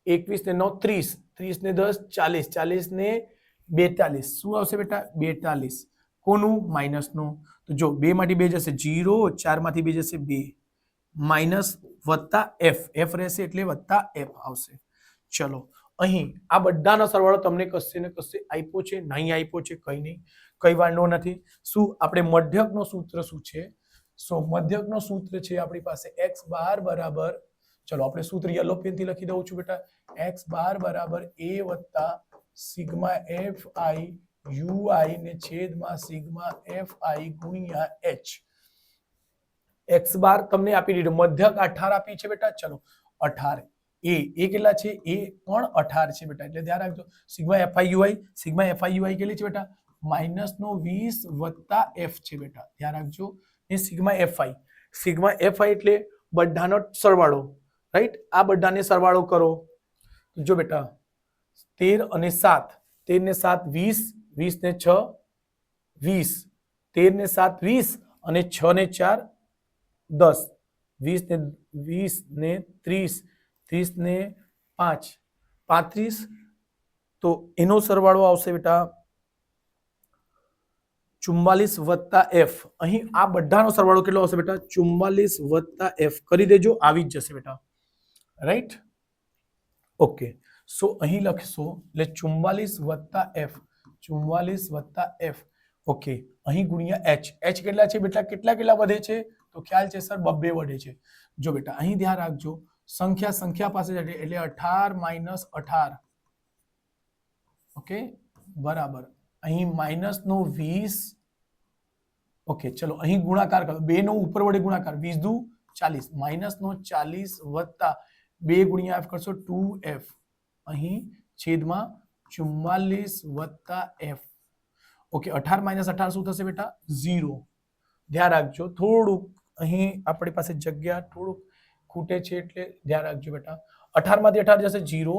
21 ને 9 30, 30 ને 10 40, 40 ને 42. શું આવશે બેટા? 42. કોનું? માઇનસનું. તો જો 2 માંથી 2 જશે 0, 4 માંથી 2 જશે 2, માઇનસ વત્તા F રહેશે એટલે વત્તા F આવશે. ચલો અહીં આ બધાનો સરવાળો તમને કશે ને કશે આપ્યો છે? નહીં આપ્યો છે? કઈ નહીં, કઈ વાંધો નથી. શું આપણે મધ્યકનો સૂત્ર શું છે? સો મધ્યકનો સૂત્ર છે આપણી પાસે x બાર બરાબર, ચલો આપણે સૂત્ર યલો પેનથી લખી દઉં છું બેટા. x બાર બરાબર a વત્તા સિગ્મા FI UI ને છેદમાં સિગ્મા FI ગુણ્યા H. x બાર તમને આપી દીધો, મધ્યક 18 આપી છે બેટા. ચલો 18 એ કેટલા છે? એ પણ 18 છે બેટા. એટલે ધ્યાન રાખજો sigma FI UI, sigma FI UI કેટલી છે બેટા? માઇનસ નો 20 વત્તા F છે બેટા. ધ્યાન રાખજો. એ સિગ્મા FI એટલે બધાનો સરવાળો, રાઈટ? આ બધાને સરવાળો કરો. જો બેટા 13 અને 7, 13 ને 7 20, 20 ને 6 20, 13 ને 7 20 અને 6 ને 4 10, 20 ને 30, 30 ને 5 35. તો એનો સરવાળો આવશે બેટા 44 વત્તા F. અહીં આ બધાનો સરવાળો કેટલો આવશે બેટા? 44 વત્તા F. કરી દેજો, આવી જ જશે બેટા, રાઈટ? ઓકે, સો અહીં લખશો એટલે 44 વત્તા F, 44 વત્તા F. ઓકે, અહીં ગુણ્યા H. H કેટલા છે બેટા? કેટલા વધે છે? તો ખ્યાલ છે સર, 2 વધે છે. જો બેટા અહીં ધ્યાન રાખજો, સંખ્યા પાસે જશે એટલે 18 માઇનસ 18. ઓકે, બરાબર. અહીં માઇનસ નો 20. ઓકે, ચલો અહીં ગુણાકાર કરો, 2 નો ઉપર વડે ગુણાકાર, 20 દુ 40, માઇનસ નો 40 વત્તા 2 ગુણ્યા F કરશો 2F. અહીં છેદમાં 44 વત્તા F. ઓકે, 18 માઇનસ 18 શું થશે બેટા? 0. ધ્યાન રાખજો, થોડુંક અહીં આપણી પાસે જગ્યા થોડુંક ખૂટે છે એટલે ધ્યાન રાખજો બેટા. 18 માંથી 18 જશે 0,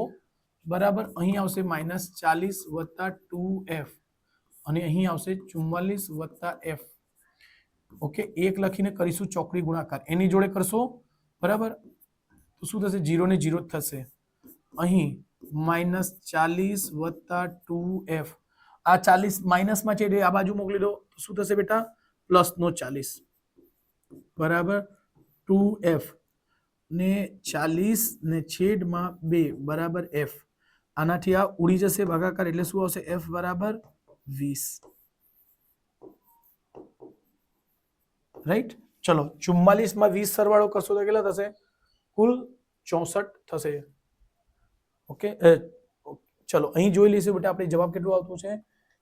બરાબર, અહીં આવશે -40 વત્તા 2f અને અહીં આવશે 44 વત્તા f. ઓકે, એક લખીને કરીશું ચોકડી ગુણાકાર, એની જોડે કરશો બરાબર, તો શું થશે? 0 ને 0 થશે. અહીં -40 વત્તા 2f, આ 40 માઇનસમાં છે એટલે આ બાજુ મોકલી દો, શું થશે બેટા? પ્લસનો 40 બરાબર 2f ને 40 ને છેદમાં 2 બરાબર f. આનાથી આ ઉડી જશે ભાગાકાર, એટલે શું આવશે? f બરાબર 20. રાઈટ, ચલો 44 માં 20 સરવાળો કરશો તો કેટલા થશે? કુલ 64 થશે. ઓકે, ચલો અહીં જોઈ લઈશું બેટા આપણે જવાબ કેટલો આવતો છે.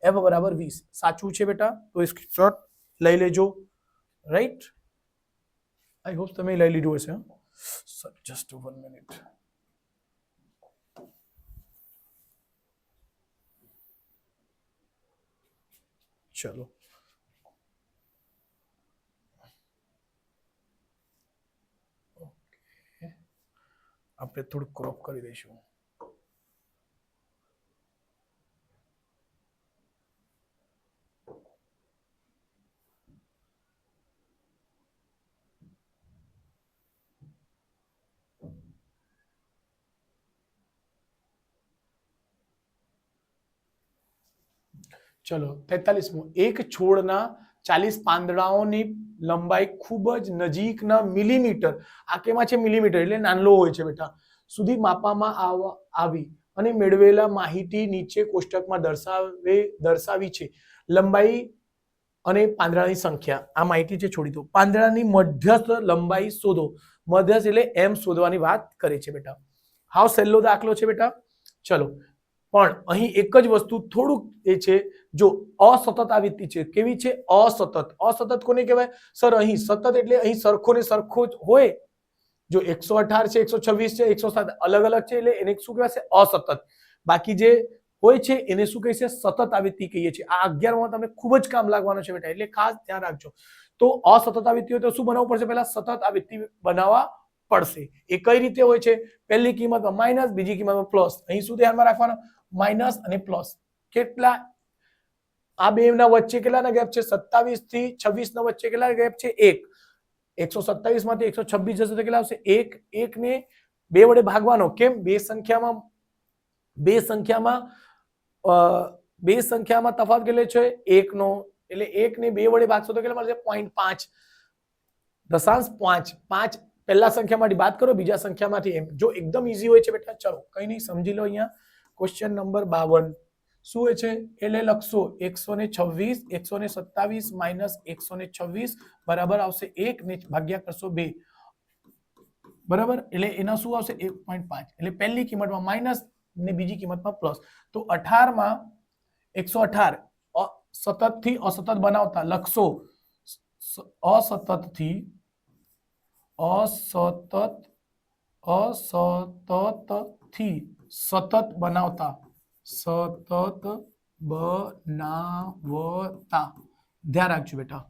f બરાબર 20 સાચું છે બેટા, તો સ્ક્રીનશોટ લઈ લેજો. રાઈટ, આઈ હોપ તમે લઈ લીધું હશે. Just 1 minute. ચલો આપણે થોડું ક્રોપ કરી દઈશું. ચલો 43મો, એક છોડના 40 પાંદડાઓની લંબાઈ ખૂબ જ નજીકના મિલીમીટર, આ કેમાં છે? મિલીમીટર એટલે નાનલો હોય છે બેટા, સુધી માપવામાં આવી અને મેળવેલા માહિતી નીચે કોષ્ટકમાં દર્શાવી છે. લંબાઈ અને પાંદડાની સંખ્યા, આ માહિતી છે, છોડી દો. પાંદડાની મધ્યસ્થ લંબાઈ શોધો. મધ્યસ્થ એટલે એમ શોધવાની વાત કરે છે બેટા. હાવ સહેલો દાખલો છે બેટા. ચલો, પણ અહીં એક જ વસ્તુ થોડુંક એ છે, જો અસતત આવૃત્તિ છે. કેવી છે? અસતત. અસતત કોને કહેવાય સર? અહીં સતત એટલે અહીં સરખો ને સરખો જ હોય. જો 118 છે, 126 છે, 107 અલગ અલગ છે એટલે એને શું કહેવાશે? અસતત. બાકી જે હોય છે એને શું કહે છે? સતત આવૃત્તિ કહીએ છીએ. આ 11માં તમને ખૂબ જ કામ લાગવાનો છે બેટા, એટલે ખાસ ધ્યાન રાખજો. તો અસતત આવૃત્તિ હોય તો શું બનાવવું પડશે? પહેલા સતત આવૃત્તિ બનાવવા પડશે. એ કઈ રીતે હોય છે? પહેલી કિંમતમાં માઇનસ, બીજી કિંમતમાં પ્લસ. અહીં શું ધ્યાનમાં રાખવાનું? માઇનસ અને પ્લસ. કેટલા? આ બે ના વચ્ચે કેટલાના ગેપ છે? 27 થી 26 ના વચ્ચે કેટલા ગેપ છે? 1. 127 માંથી 126 જશે તો કેટલા આવશે? 1. 1 ને 2 વડે ભાગવાનો. કેમ? બે સંખ્યામાં તફાવત કેટલો છે? 1 નો. એટલે 1 ને 2 વડે ભાગશો તો કેટલા મળશે? 0.5. દશાંશ 5. 5 પહેલા સંખ્યામાંથી બાદ કરો, બીજા સંખ્યામાંથી. એમ જો એકદમ ઈઝી હોય છે બેટા. ચલો કઈ નહીં, સમજી લો. અહીંયા ક્વેશ્ચન નંબર 52 શું હોય છે? એટલે લખશો 126, 127 માઇનસ 126 બરાબર આવશે 1 ને ભાગ્યા કરશો 2 બરાબર, એટલે એના શું આવશે? 1.5. એટલે પહેલી કિંમતમાં માઇનસ ને બીજી કિંમતમાં પ્લસ. તો 18 માં 118 સતત થી અસતત બનાવતા લખશો અસતતથી સતત બનાવતા. ધ્યાન રાખજો બેટા.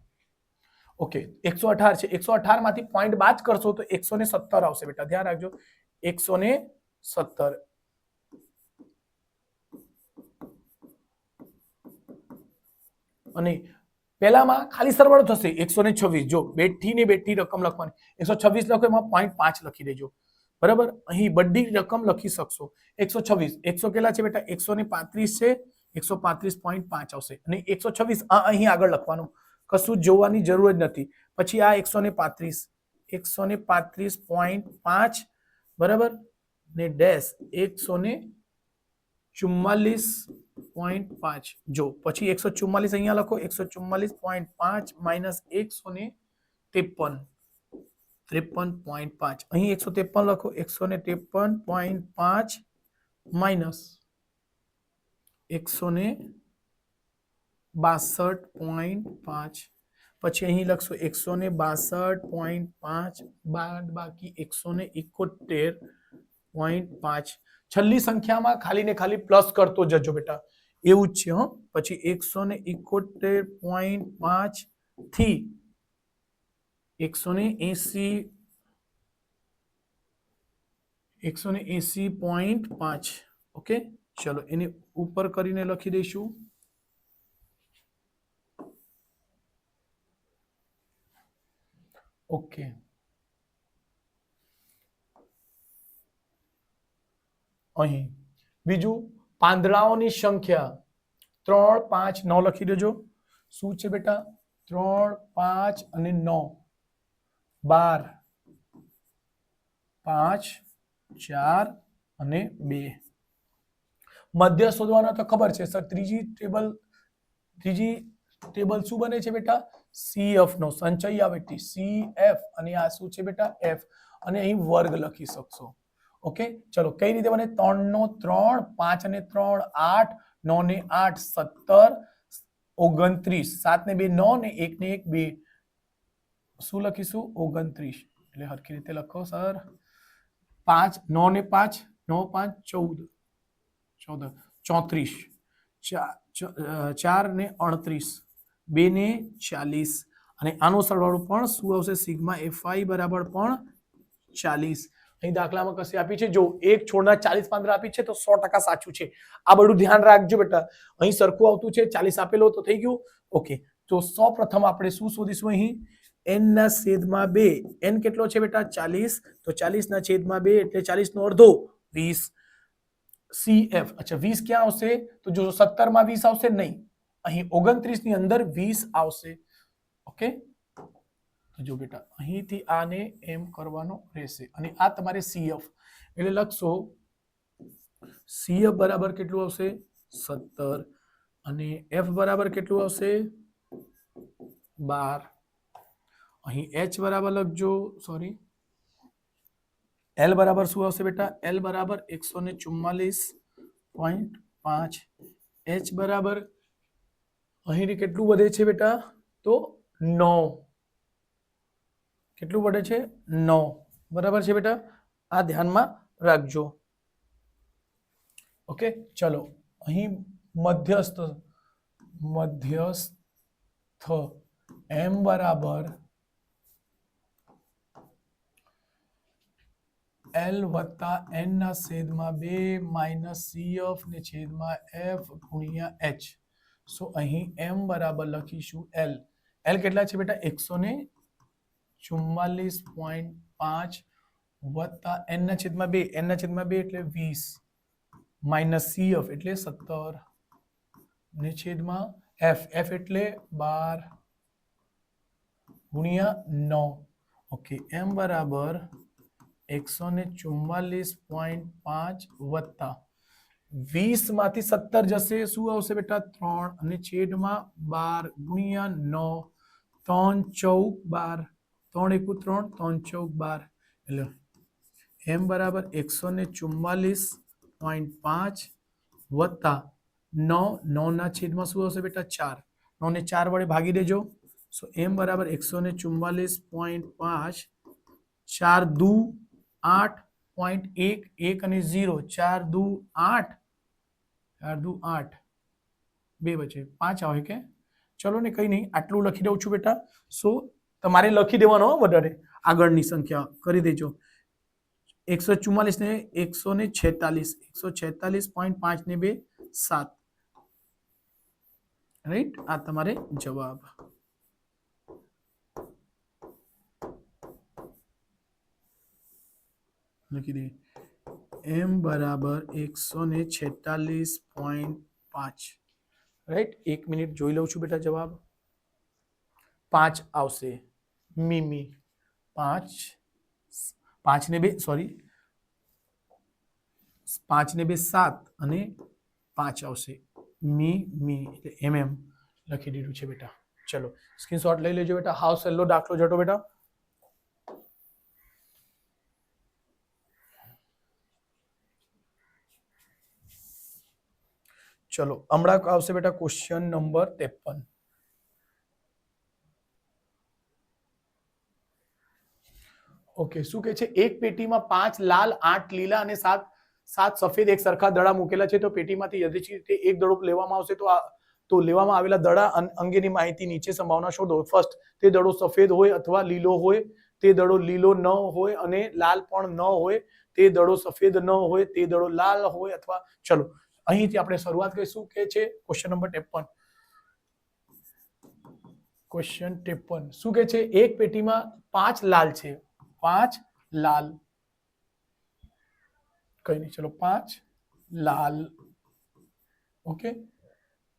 ઓકે, 118 છે, 118 માંથી પોઈન્ટ બાદ કરશો તો 117 આવશે બેટા. ધ્યાન રાખજો, 117. અને પહેલામાં ખાલી સરવાળો થશે 126. જો બેઠી ને બેઠી રકમ લખવાની, 126 લખો એમાં 0.5 લખી દેજો બરાબર. અહીં બધી રકમ લખી શકશો. 126 100 કેટલા છે બેટા? 135 છે, 135.5 આવશે. અને 126 અહીં આગળ લખવાનું, કશું જોવાની જરૂર જ નથી. પછી આ 135 135.5 બરાબર ને ડેશ 144.5. જો પછી 144 અહીંયા લખો, 144.5 માઇનસ 153.5. અહીં 153 લખો, 153.5 માઇનસ 162.5. પછી અહીં લખશો 162.5 બાદ બાકી 171.5. છેલ્લી સંખ્યામાં ખાલી ને ખાલી પ્લસ કરતો જજો બેટા, એવું જ છે. પછી 171.5 થી 180.5 ઓકે, ચલો એની ઉપર કરીને લખી દઈશું. ઓકે, અહીં બીજું પાંદડાઓની સંખ્યા 3, 5, 9 લખી દેજો. શું છે બેટા? 3, 5 અને 9, 12, 5, 4 અને 2. મધ્ય શોધવાનો તો ખબર છે સર. ત્રીજી ટેબલ શું બને છે બેટા? CF નો સંચય આવે CF, અને આ શું છે બેટા? F, અને અહીં વર્ગ લખી શકશો. ઓકે, ચલો કઈ રીતે બને? 3 નો 3, 5 અને 3 8, 9 ને 8 17, 29, 7 ને 2 9 ને 1 ને 1 2. શું લખીશું? 29. એટલે હરખી રીતે લખો સર. 5 9 ને 5 9 5 14 14 34, 4 ને 38, 2 ને 40, અને આનો સરવાળો પણ શું આવશે? સિગ્મા FI બરાબર પણ 40. અહીં દાખલામાં કશે આપી છે, જો એક છોડના 40 પાંદડા આપી છે તો 100% સાચું છે. આ બધું ધ્યાન રાખજો બેટા. અહીં સરખું આવતું છે, 40 આપેલો તો થઈ ગયું. ઓકે, તો સૌપ્રથમ આપણે શું શોધીશું? અહીં n ના છેદમાં 2. n કેટલો છે બેટા? 40. તો 40 ના છેદમાં 2 એટલે 40 નો અડધો 20. CF, અચ્છા 20 ક્યાં આવશે? તો જો 17 માં 20 આવશે નહીં, અહીં 29 ની અંદર 20 આવશે. ઓકે, તો જો બેટા અહીંથી આને એમ કરવાનો રહેશે, અને આ તમારે CF એટલે લખશો. CF બરાબર કેટલું આવશે? 17, અને F બરાબર કેટલું આવશે? 12. અહીં H બરાબર લખજો. સોરી, L બરાબર શું આવશે બેટા? L બરાબર 144.5. H બરાબર અહીં કેટલું વધે છે બેટા? તો 9. કેટલું વધે છે? 9. બરાબર છે બેટા, આ ધ્યાનમાં રાખજો. ઓકે, ચલો અહીં મધ્યસ્થ M બરાબર L વત્તા n ના છેદમાં 2 માઇનસ CF ને છેદમાં F ગુણ્યા H. સો અહીં M બરાબર લખીશું L. L કેટલા છે બેટા? 144.5 વત્તા n ના છેદમાં 2. n ના છેદમાં 2 એટલે 20, માઇનસ CF એટલે 17 ને છેદમાં F એટલે 12 ગુણ્યા 9. ઓકે, M બરાબર 144.5 વત્તા 20 માંથી 17 જશે, શું આવશે બેટા? 3, અને છેદમાં 12 ગુણ્યા 9. 3 14 12, 3 1 3 3 14 12. એટલે M બરાબર 144.5 વત્તા 9 ના છેદમાં શું આવશે બેટા? 4. 9 ને 4 વડે ભાગી દેજો. સો M બરાબર 144.5, 4 દુ 8.1, 1 અને 0, 4 દુ 8, 4 દુ 8, 2 બચે 5 આવે કે? ચલો ને, કઈ નહીં, આટલું લખી દઉં છું બેટા. સો તમારે લખી દેવાનો વધારે, આગળની સંખ્યા કરી દેજો. 144 ને 146, 146.5 ને 2 7. રાઈટ, આ તમારે જવાબ. લખી દે. M બરાબર 146.5. રાઈટ, 1 મિનિટ જોઈ લઉં છું બેટા. જવાબ 5 આવશે. મીમી 5 ને 2 સોરી 5 ને 2 7 અને 5 આવશે. મી એટલે MM લખી દીધું છે બેટા. ચલો સ્ક્રીનશોટ લઈ લેજો બેટા. હાવ સહેલો દાખલો જતો બેટા. ચલો હમણાં આવશે બેટા ક્વેશ્ચન નંબર 53. ઓકે, શું કહે છે? એક પેટીમાં 5 લાલ 8 લીલા અને 7 સફેદ એક સરખા દડા મૂકેલા છે. તો પેટીમાંથી યથેચ્છિક રીતે એક દડો લેવામાં આવશે. તો લેવામાં આવેલા દડા અંગેની માહિતી નીચે સંભાવના શોધો. ફર્સ્ટ, તે દડો સફેદ હોય અથવા લીલો હોય. તે દડો લીલો ન હોય અને લાલ પણ ન હોય. તે દડો સફેદ ન હોય, તે દડો લાલ હોય, અથવા ચલો અહીંથી આપણે શરૂઆત કરીશું કે છે ક્વેશ્ચન નંબર 53. ક્વેશ્ચન 53 શું કે છે? એક પેટીમાં 5 લાલ છે, 5 લાલ, કઈ નહીં, ચલો 5 લાલ, ઓકે,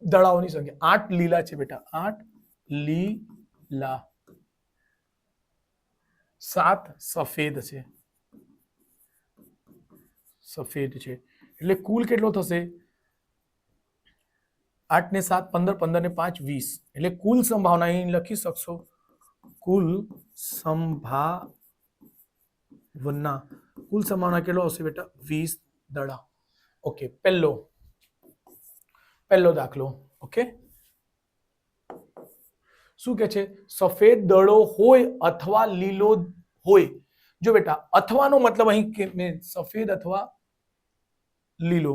દડાઓની સંખ્યા 8 લીલા છે બેટા, 8 લીલા, 7 સફેદ છે, સફેદ છે, એટલે કુલ કેટલો થશે? 8 ને 7 15, 15 ને 5 20, એટલે કુલ સંભાવના અહીં લખી શકશો, કુલ સંભાવના, કુલ સંભાવના કેટલો હશે બેટા? 20 દડા. ઓકે, પહેલો દાખલો. ઓકે, શું કે છે? સફેદ દડો હોય અથવા લીલો હોય. જો બેટા, અથવાનો મતલબ અહીં સફેદ અથવા લીલો,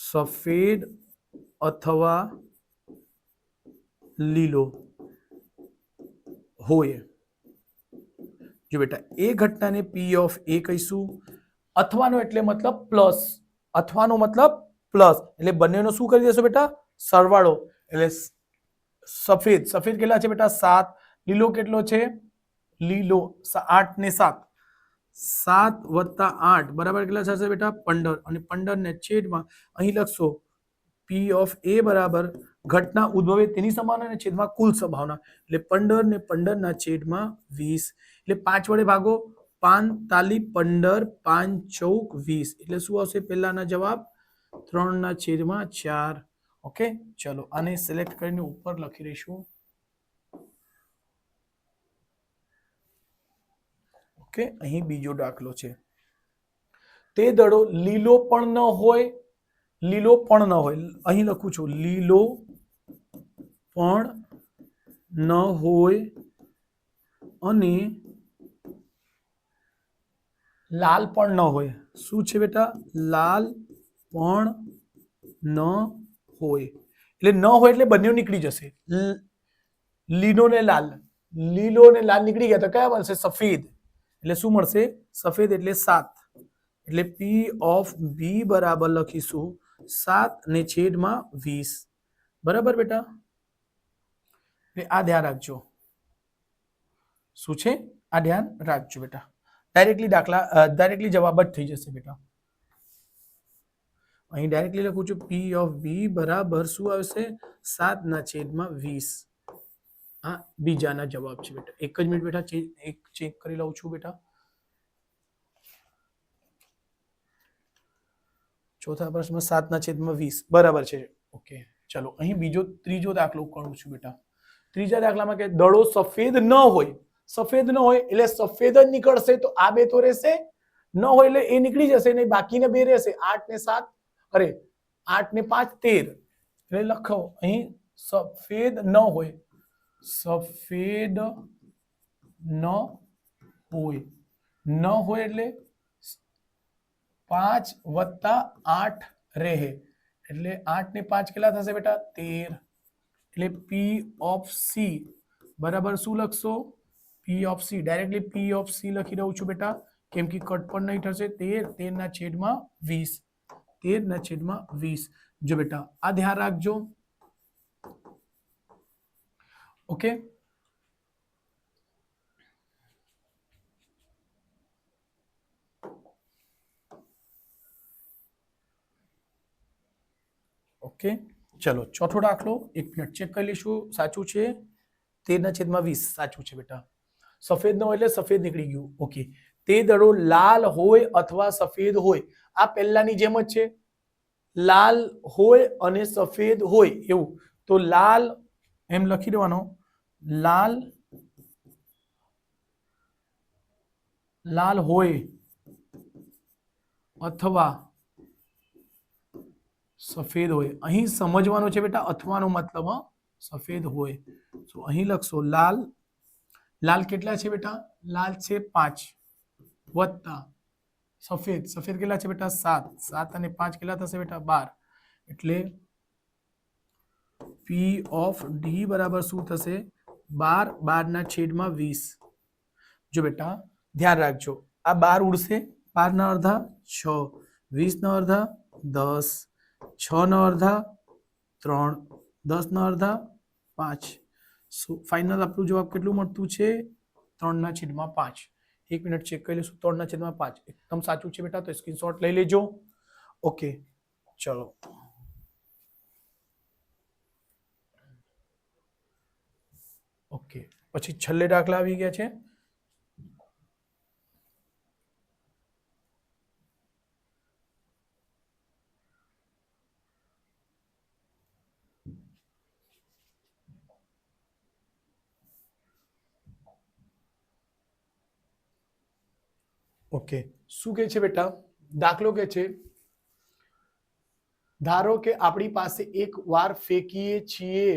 સફેદ અથવા લીલો હોય. જો બેટા, એ ઘટનાને P ઓફ A કહીશું. અથવાનો એટલે મતલબ પ્લસ, અથવાનો મતલબ પ્લસ, એટલે બંનેનો શું કરી દેશો બેટા? સરવાળો. એટલે સફેદ કેટલા છે બેટા? 7. લીલો કેટલો છે? લીલો 8 ને 7, 7 વત્તા 8 બરાબર કેટલા થશે બેટા? 15. અને 15 ને છેદમાં અહીં લખશો P ઓફ A બરાબર ઘટના ઉદ્ભવે તેની સંભાવના ને છેદમાં કુલ સંભાવના, એટલે 15 ને 15 ના છેદમાં 20, એટલે 5 વડે ભાગો, 5 તાલી 15, 5 ચોક 20, એટલે શું આવશે પહેલાના જવાબ? 3 ના છેદમાં 4. ઓકે, ચલો આને સિલેક્ટ કરીને ઉપર લખી દઈશું. ઓકે, અહીં બીજો દાખલો છે. તે દડો લીલો પણ ન હોય, લીલો પણ ન હોય, અહીં લખું છું લીલો પણ ન હોય અને લાલ પણ ન હોય. શું છે બેટા? લાલ પણ ન હોય, એટલે ન હોય એટલે બંને નીકળી જશે. લીલો ને લાલ નીકળી ગયા તો કયા બનશે? સફેદ. એટલે શું મળશે? સફેદ એટલે 7. એટલે P ઓફ B બરાબર લખીશું 7 ને છેદમાં 20. બરાબર બેટા? આ ધ્યાન રાખજો. શું છે? આ ધ્યાન રાખજો બેટા. ડાયરેક્ટલી જવાબ જ થઈ જશે બેટા. અહીં ડાયરેક્ટલી લખું છું P ઓફ B બરાબર શું આવશે? 7 ના છેદમાં 20. આ બીજાના જવાબ છે બેટા. એક જ મિનિટ બેટા, એક ચેક કરી લઉં છું બેટા. ચોથા પ્રશ્નમાં 7 ના છેદમાં 20 બરાબર છે. ઓકે, ચલો અહીં ત્રીજો દાખલો કરું છું બેટા. ત્રીજા દાખલામાં કે દડો સફેદ ન હોય, સફેદ ન હોય એટલે સફેદ જ નીકળશે, તો આ બે તો રહેશે, ન હોય એટલે એ નીકળી જશે, નહીં બાકીના બે રહેશે. 8 ને 7, અરે 8 ને 5 13, એટલે લખો અહીં સફેદ ન હોય, સફેદ ન હોય, ન હોય એટલે 5 વત્તા 8 રહે, એટલે 8 ને 5 કેટલા થશે બેટા? 13. એટલે P ઓફ C બરાબર શું લખશો? P of C, directly P of C લખી દઉં છું બેટા, કેમ કે કટ પણ નહીં થશે. 13 ના છેદમાં 20, 13 ના છેદમાં 20. જો બેટા આ ધ્યાન રાખજો. ઓકે, ઓકે, ચલો ચોથો દાખલો. એક મિનિટ ચેક કરી લઈશું. સાચું છે 13 ના છેદમાં 20, સાચું છે બેટા. સફેદ ન હોય એટલે સફેદ નીકળી ગયું. ઓકે, તે દડો લાલ હોય અથવા સફેદ હોય, આ પહેલાની જેમ જ છે. લાલ હોય અને સફેદ હોય એવું, તો લાલ એમ લખી દેવાનો, લાલ હોય અથવા સફેદ હોય. અહીં સમજવાનું છે બેટા, અથવાનો મતલબ સફેદ હોય. તો અહીં લખશો લાલ કેટલા છે બેટા? લાલ છે 5 વત્તા સફેદ કેટલા છે બેટા? 7. 7 અને 5 કેટલા થશે બેટા? 12. એટલે P ઓફ D બરાબર શું થશે? 12, 12 ના છેદમાં 20. જો બેટા ધ્યાન રાખજો, આ 12 ઉડશે, 12 ના અડધા 6, 20 ના અડધા 10, 6 ના અડધા 3, 10 ના અડધા 5. ફાઇનલ આપણું જવાબ કેટલું મળતું છે? 3/5. 1 મિનિટ ચેક કરી લઈશું. 3/5 એકદમ સાચું છે બેટા, તો સ્ક્રીનશોટ લઈ લેજો. ઓકે, ચલો. ઓકે, પછી છેલ્લે દાખલા આવી ગયા છે. ઓકે, શું કહે છે બેટા? દાખલો કે છે, ધારો કે આપણી પાસે એક વાર ફેંકીએ છીએ,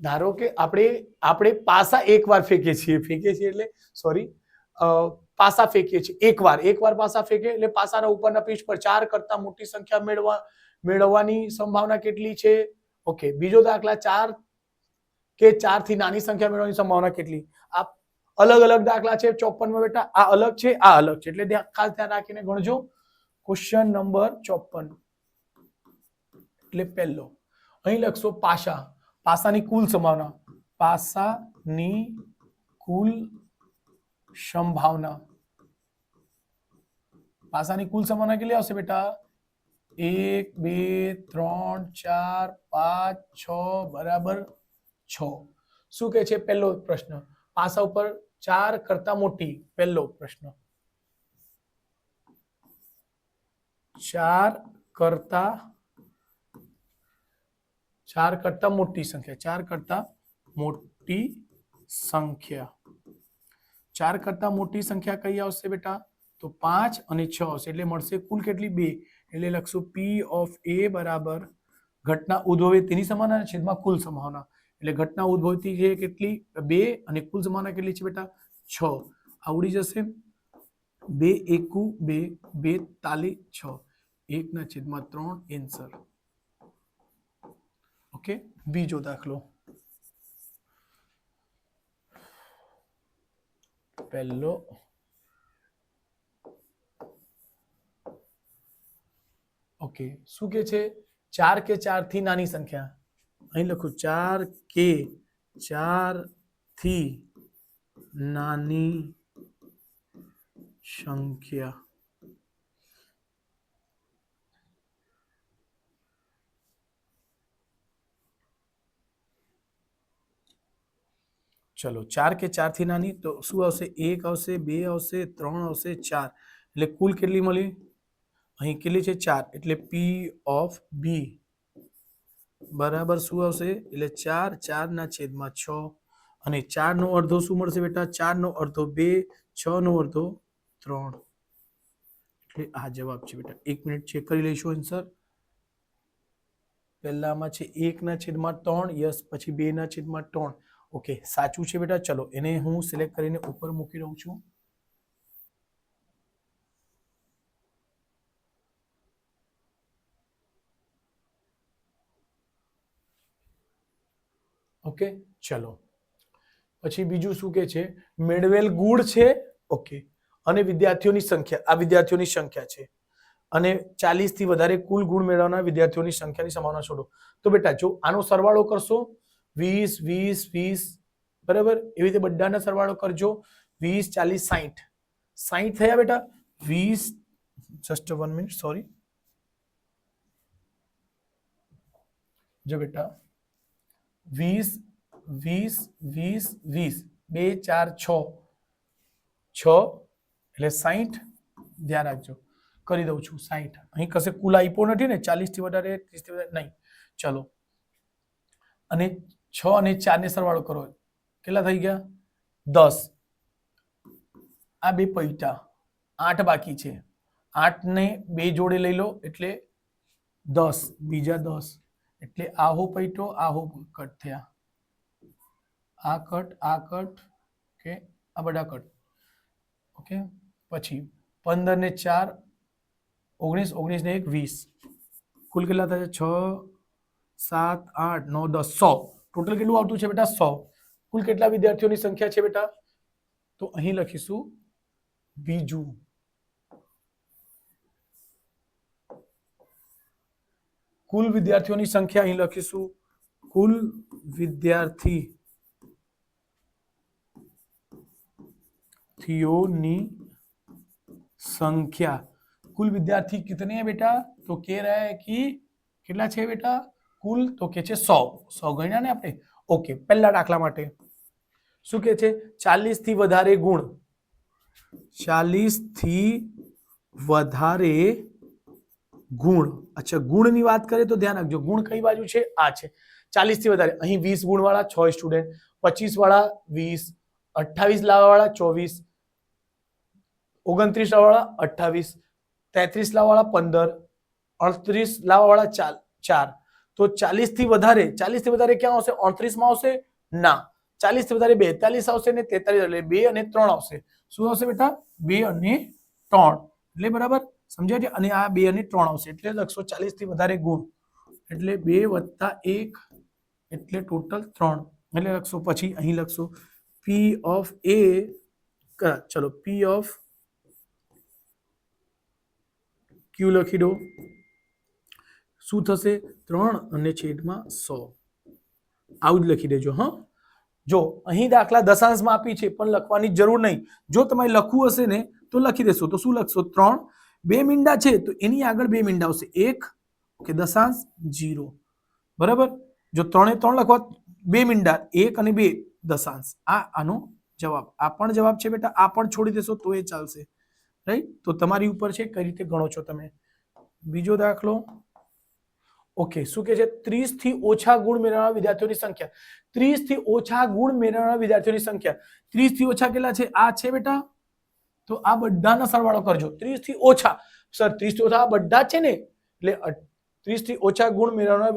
ધારો કે આપણે પાસા એક વાર ફેંકીએ છીએ એટલે સોરી, પાસા ફેંકીએ છીએ એકવાર પાસા ફેંકે એટલે પાસાના ઉપરના પૃષ્ઠ પર 4 કરતા મોટી સંખ્યા મેળવવાની સંભાવના કેટલી છે? ઓકે, બીજો દાખલા 4 કે 4 થી નાની સંખ્યા મેળવવાની સંભાવના કેટલી? આ અલગ અલગ દાખલા છે 54 માં બેટા, આ અલગ છે આ અલગ છે, એટલે ખાસ ધ્યાન રાખીને ગણજો. ક્વેશ્ચન નંબર 54 એટલે પહેલો અહીં લખશો પાસાની કુલ સંભાવના, પાસાની કુલ સંભાવના, પાસાની કુલ સંભાવના કેટલી આવશે બેટા? 1 2 3 4 5 6 બરાબર 6. શું કહે છે પહેલો પ્રશ્ન? પાસા ઉપર 4 કરતા મોટી, પહેલો પ્રશ્ન 4 કરતા મોટી સંખ્યા, 4 કરતા મોટી સંખ્યા, 4 કરતા મોટી સંખ્યા કઈ આવશે બેટા? તો 5 અને 6 આવશે, એટલે મળશે કુલ કેટલી? 2. એટલે લખશું P ઓફ A બરાબર ઘટના ઉદ્ભવે તેની સંભાવના છેદમાં કુલ સંભાવના, એટલે ઘટના ઉદ્ભવતી છે કેટલી? 2 અને કુલ સંભાવના કેટલી છે બેટા? 6. આવડી જશે. 2 એકુ 2, 2 તાલી 6, 1/3 એન્સર. ઓકે, બીજો દાખલો પહેલો ઓકે, શું કે છે? 4 કે 4 થી નાની સંખ્યા, અહીં લખું 4 કે 4 થી નાની સંખ્યા, ચલો 4 કે 4 થી નાની તો શું આવશે? 1 આવશે, 2 આવશે, 3 આવશે, 4, એટલે કુલ કેટલી મળી? અહીં કેટલી છે? 4, એટલે P ઓફ B બરાબર શું આવશે? એટલે 4, 4/6, અને 4 નો અડધો શું મળશે બેટા? 4 નો અડધો 2, 6 નો અડધો 3, એટલે આ જવાબ છે બેટા. 1 મિનિટ ચેક કરી લઈશું આન્સર. પહેલામાં છે 1/3, યસ, પછી 2/3. ઓકે, સાચું છે બેટા. ચલો એને હું સિલેક્ટ કરીને ઉપર મૂકી દઉં છું. ઓકે, ચલો પછી બીજું શું કે છે? મેળવેલ ગુણ છે. ઓકે, અને વિદ્યાર્થીઓની સંખ્યા, આ વિદ્યાર્થીઓની સંખ્યા છે, અને 40 થી વધારે કુલ ગુણ મેળવનાર વિદ્યાર્થીઓની સંખ્યાની સંભાવના શોધો. તો બેટા જો આનો સરવાળો કરશો 20 20 20 બરાબર, એવી રીતે બધાનો સરવાળો કરજો. 20 40 60, 60 થયા બેટા. 20 જસ્ટ 1 મિનિટ સોરી, જો બેટા 20 20 20 20 2 4 6 એટલે 60, ધ્યાન રાખજો કરી દઉં છું 60. અહીં કશે કુલ આપ્યો નથી ને, 40 થી વધારે 30 થી વધારે નહીં. ચલો, અને 6 અને 4 ને સરવાળો કરો, કેટલા થઈ ગયા? 10. આ બે પૈટા 8 બાકી છે, 8 ને 2 જોડે લઈ લો એટલે 10, બીજા 10, એટલે આહો પૈટો આહો કટ થયા, આ કટ કે આ બધા કટ. ઓકે, પછી 15 ને 4 19, 19 ને 1 20, કુલ કેટલા થશે? 6 7 8 9 10 100. ટોટલ કેટલું આવતું છે બેટા? 100. કુલ કેટલા વિદ્યાર્થીઓની સંખ્યા છે બેટા? તો અહીં લખીશું બીજું. કુલ વિદ્યાર્થીઓની સંખ્યા અહીં લખીશું. કુલ विद्यार्थियों संख्या. कुल विद्यार्थी कितने हैं बेटा? तो कह रहा है कि कितना है बेटा कुल? तो कहे 100. 100 गण्या ने आपने. ओके, पहला दाखला माटे શું કહે છે? 40 થી વધારે ગુણ. 40 થી વધારે ગુણ. અચ્છા, ગુણની વાત કરીએ તો ધ્યાન રાખજો, ગુણ કઈ બાજુ છે? આ છે 40 થી વધારે. અહીં 20 ગુણ વાળા 6 સ્ટુડન્ટ, 25 વાળા 20, 28 લાવવા વાળા 24, 29 લાવવા વાળા 28, 33 લાવવા વાળા 15, 38 લાવવા વાળા 4. તો 40 થી વધારે, 40 થી વધારે ક્યાં આવશે? 38 માં આવશે? ના. 40 થી વધારે 42 આવશે ને 43, એટલે 2 અને 3 આવશે. શું આવશે બેટા? 2 અને 3. એટલે બરાબર સમજાય છે? અને આ 2 અને 3 આવશે. એટલે લખશો 40 થી વધારે ગુણ એટલે 2 + 1 એટલે ટોટલ 3. એટલે લખશો, પછી અહીં લખશો P of A. ચલો, P of Q લખી દો. શું થશે? 3/100. આવું જ લખી દેજો. હા, જો અહીં દાખલા દશાંશમાં આપી છે પણ લખવાની જરૂર નહીં. જો તમારે લખવું હશે ને તો લખી દેશો. તો શું લખશો? 3. 2 મીંડા છે તો એની આગળ 2 મીંડા આવશે. 1 ઓકે, દશાંશ 0. બરાબર. જો 3 એ 3 લખવા, 2 મીંડા 1 અને 2 દશાંશ. આનો જવાબ. આ પણ જવાબ છે બેટા. આ પણ છોડી દેશો તો એ ચાલશે. રાઈટ. તો તમારી ઉપર છે કઈ રીતે ગણો છો તમે. બીજો દાખલો. ઓકે, શું કે છે? 30 થી ઓછા ગુણ મેળવનારા વિદ્યાર્થીઓની સંખ્યા. 30 થી ઓછા ગુણ મેળવનારા વિદ્યાર્થીઓની સંખ્યા. 30 થી ઓછા કેટલા છે? આ છે બેટા. તો આ બધાનો સરવાળો કરજો. 30 થી ઓછા, સર 30 થી ઓછા આ બધા છે ને, એટલે 30 થી ઓછા ગુણ મેળવનારા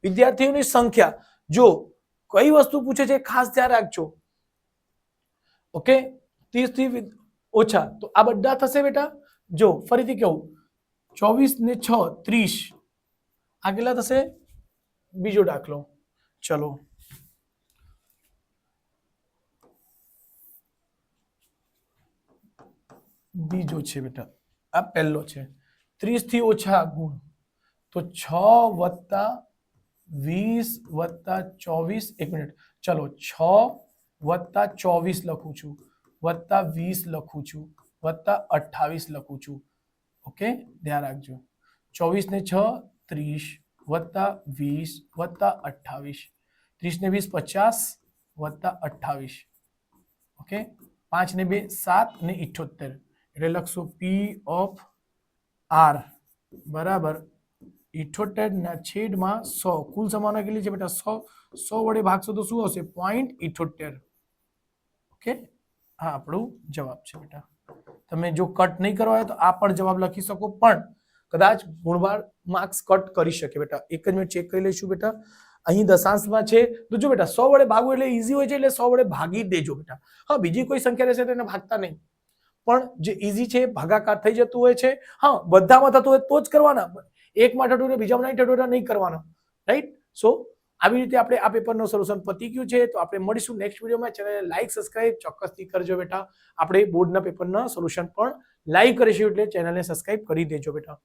વિદ્યાર્થીઓની સંખ્યા. જો કઈ વસ્તુ પૂછે છે ખાસ ધ્યાન રાખજો. ઓકે, 30 થી ઓછા તો આ બધા થશે બેટા. જો ફરીથી કહું, 24 ને 6 30. આ કેટલા થશે? બીજો દાખલો. ચલો, બીજો છે બેટા. આ પહેલો છે. 30 થી ઓછા ગુણ તો 6 + 20 + 24. એક મિનિટ. ચલો, 6 + 24 લખું છું, +20 લખું છું, +28 લખું છું. ઓકે, ધ્યાન રાખજો. 24 ને 6 30 + 20 + 28. 30 ને 20 50 + 28. ઓકે, 5 ને 2 7 અને 78. એટલે લખશો P of R બરાબર 78 ના છેદમાં 100. કુલ સંભાવના કેટલી છે બેટા? 100 વડે ભાગશો તો શું આવશે? 0.78. ઓકે, આ આપણો જવાબ છે બેટા. તમે જો કટ નહીં કરવા હોય તો આ પણ જવાબ લખી શકો, પણ કદાચ ગુણવાર માર્ક્સ કટ કરી શકે બેટા. એક જ મિનિટ ચેક કરી લઈશું બેટા. અહીં દશાંશમાં છે તો જો બેટા 100 વડે ભાગવું એટલે ઈઝી હોય છે, એટલે 100 વડે ભાગી દેજો બેટા. હા, બીજી કોઈ સંખ્યા રહેશે તો એને ભાગતા નહીં, પણ જે ઈઝી છે ભાગાકાર થઈ જતું હોય છે. હા, બધામાં થતું હોય તો જ કરવાના. એકમાં થતું હોય બીજામાં નહીં થતું હોય નહીં કરવાના. રાઈટ. સો આવી રીતે આપણે આ પેપરનું સોલ્યુશન પતી ગયું છે. તો આપણે મળીશું નેક્સ્ટ વિડીયોમાં. ચેનલને લાઈક સબસ્ક્રાઇબ ચોક્કસથી કરજો બેટા. આપણે બોર્ડના પેપરના સોલ્યુશન પણ લાઈવ કરીશું, એટલે ચેનલને સબસ્ક્રાઇબ કરી દેજો બેટા.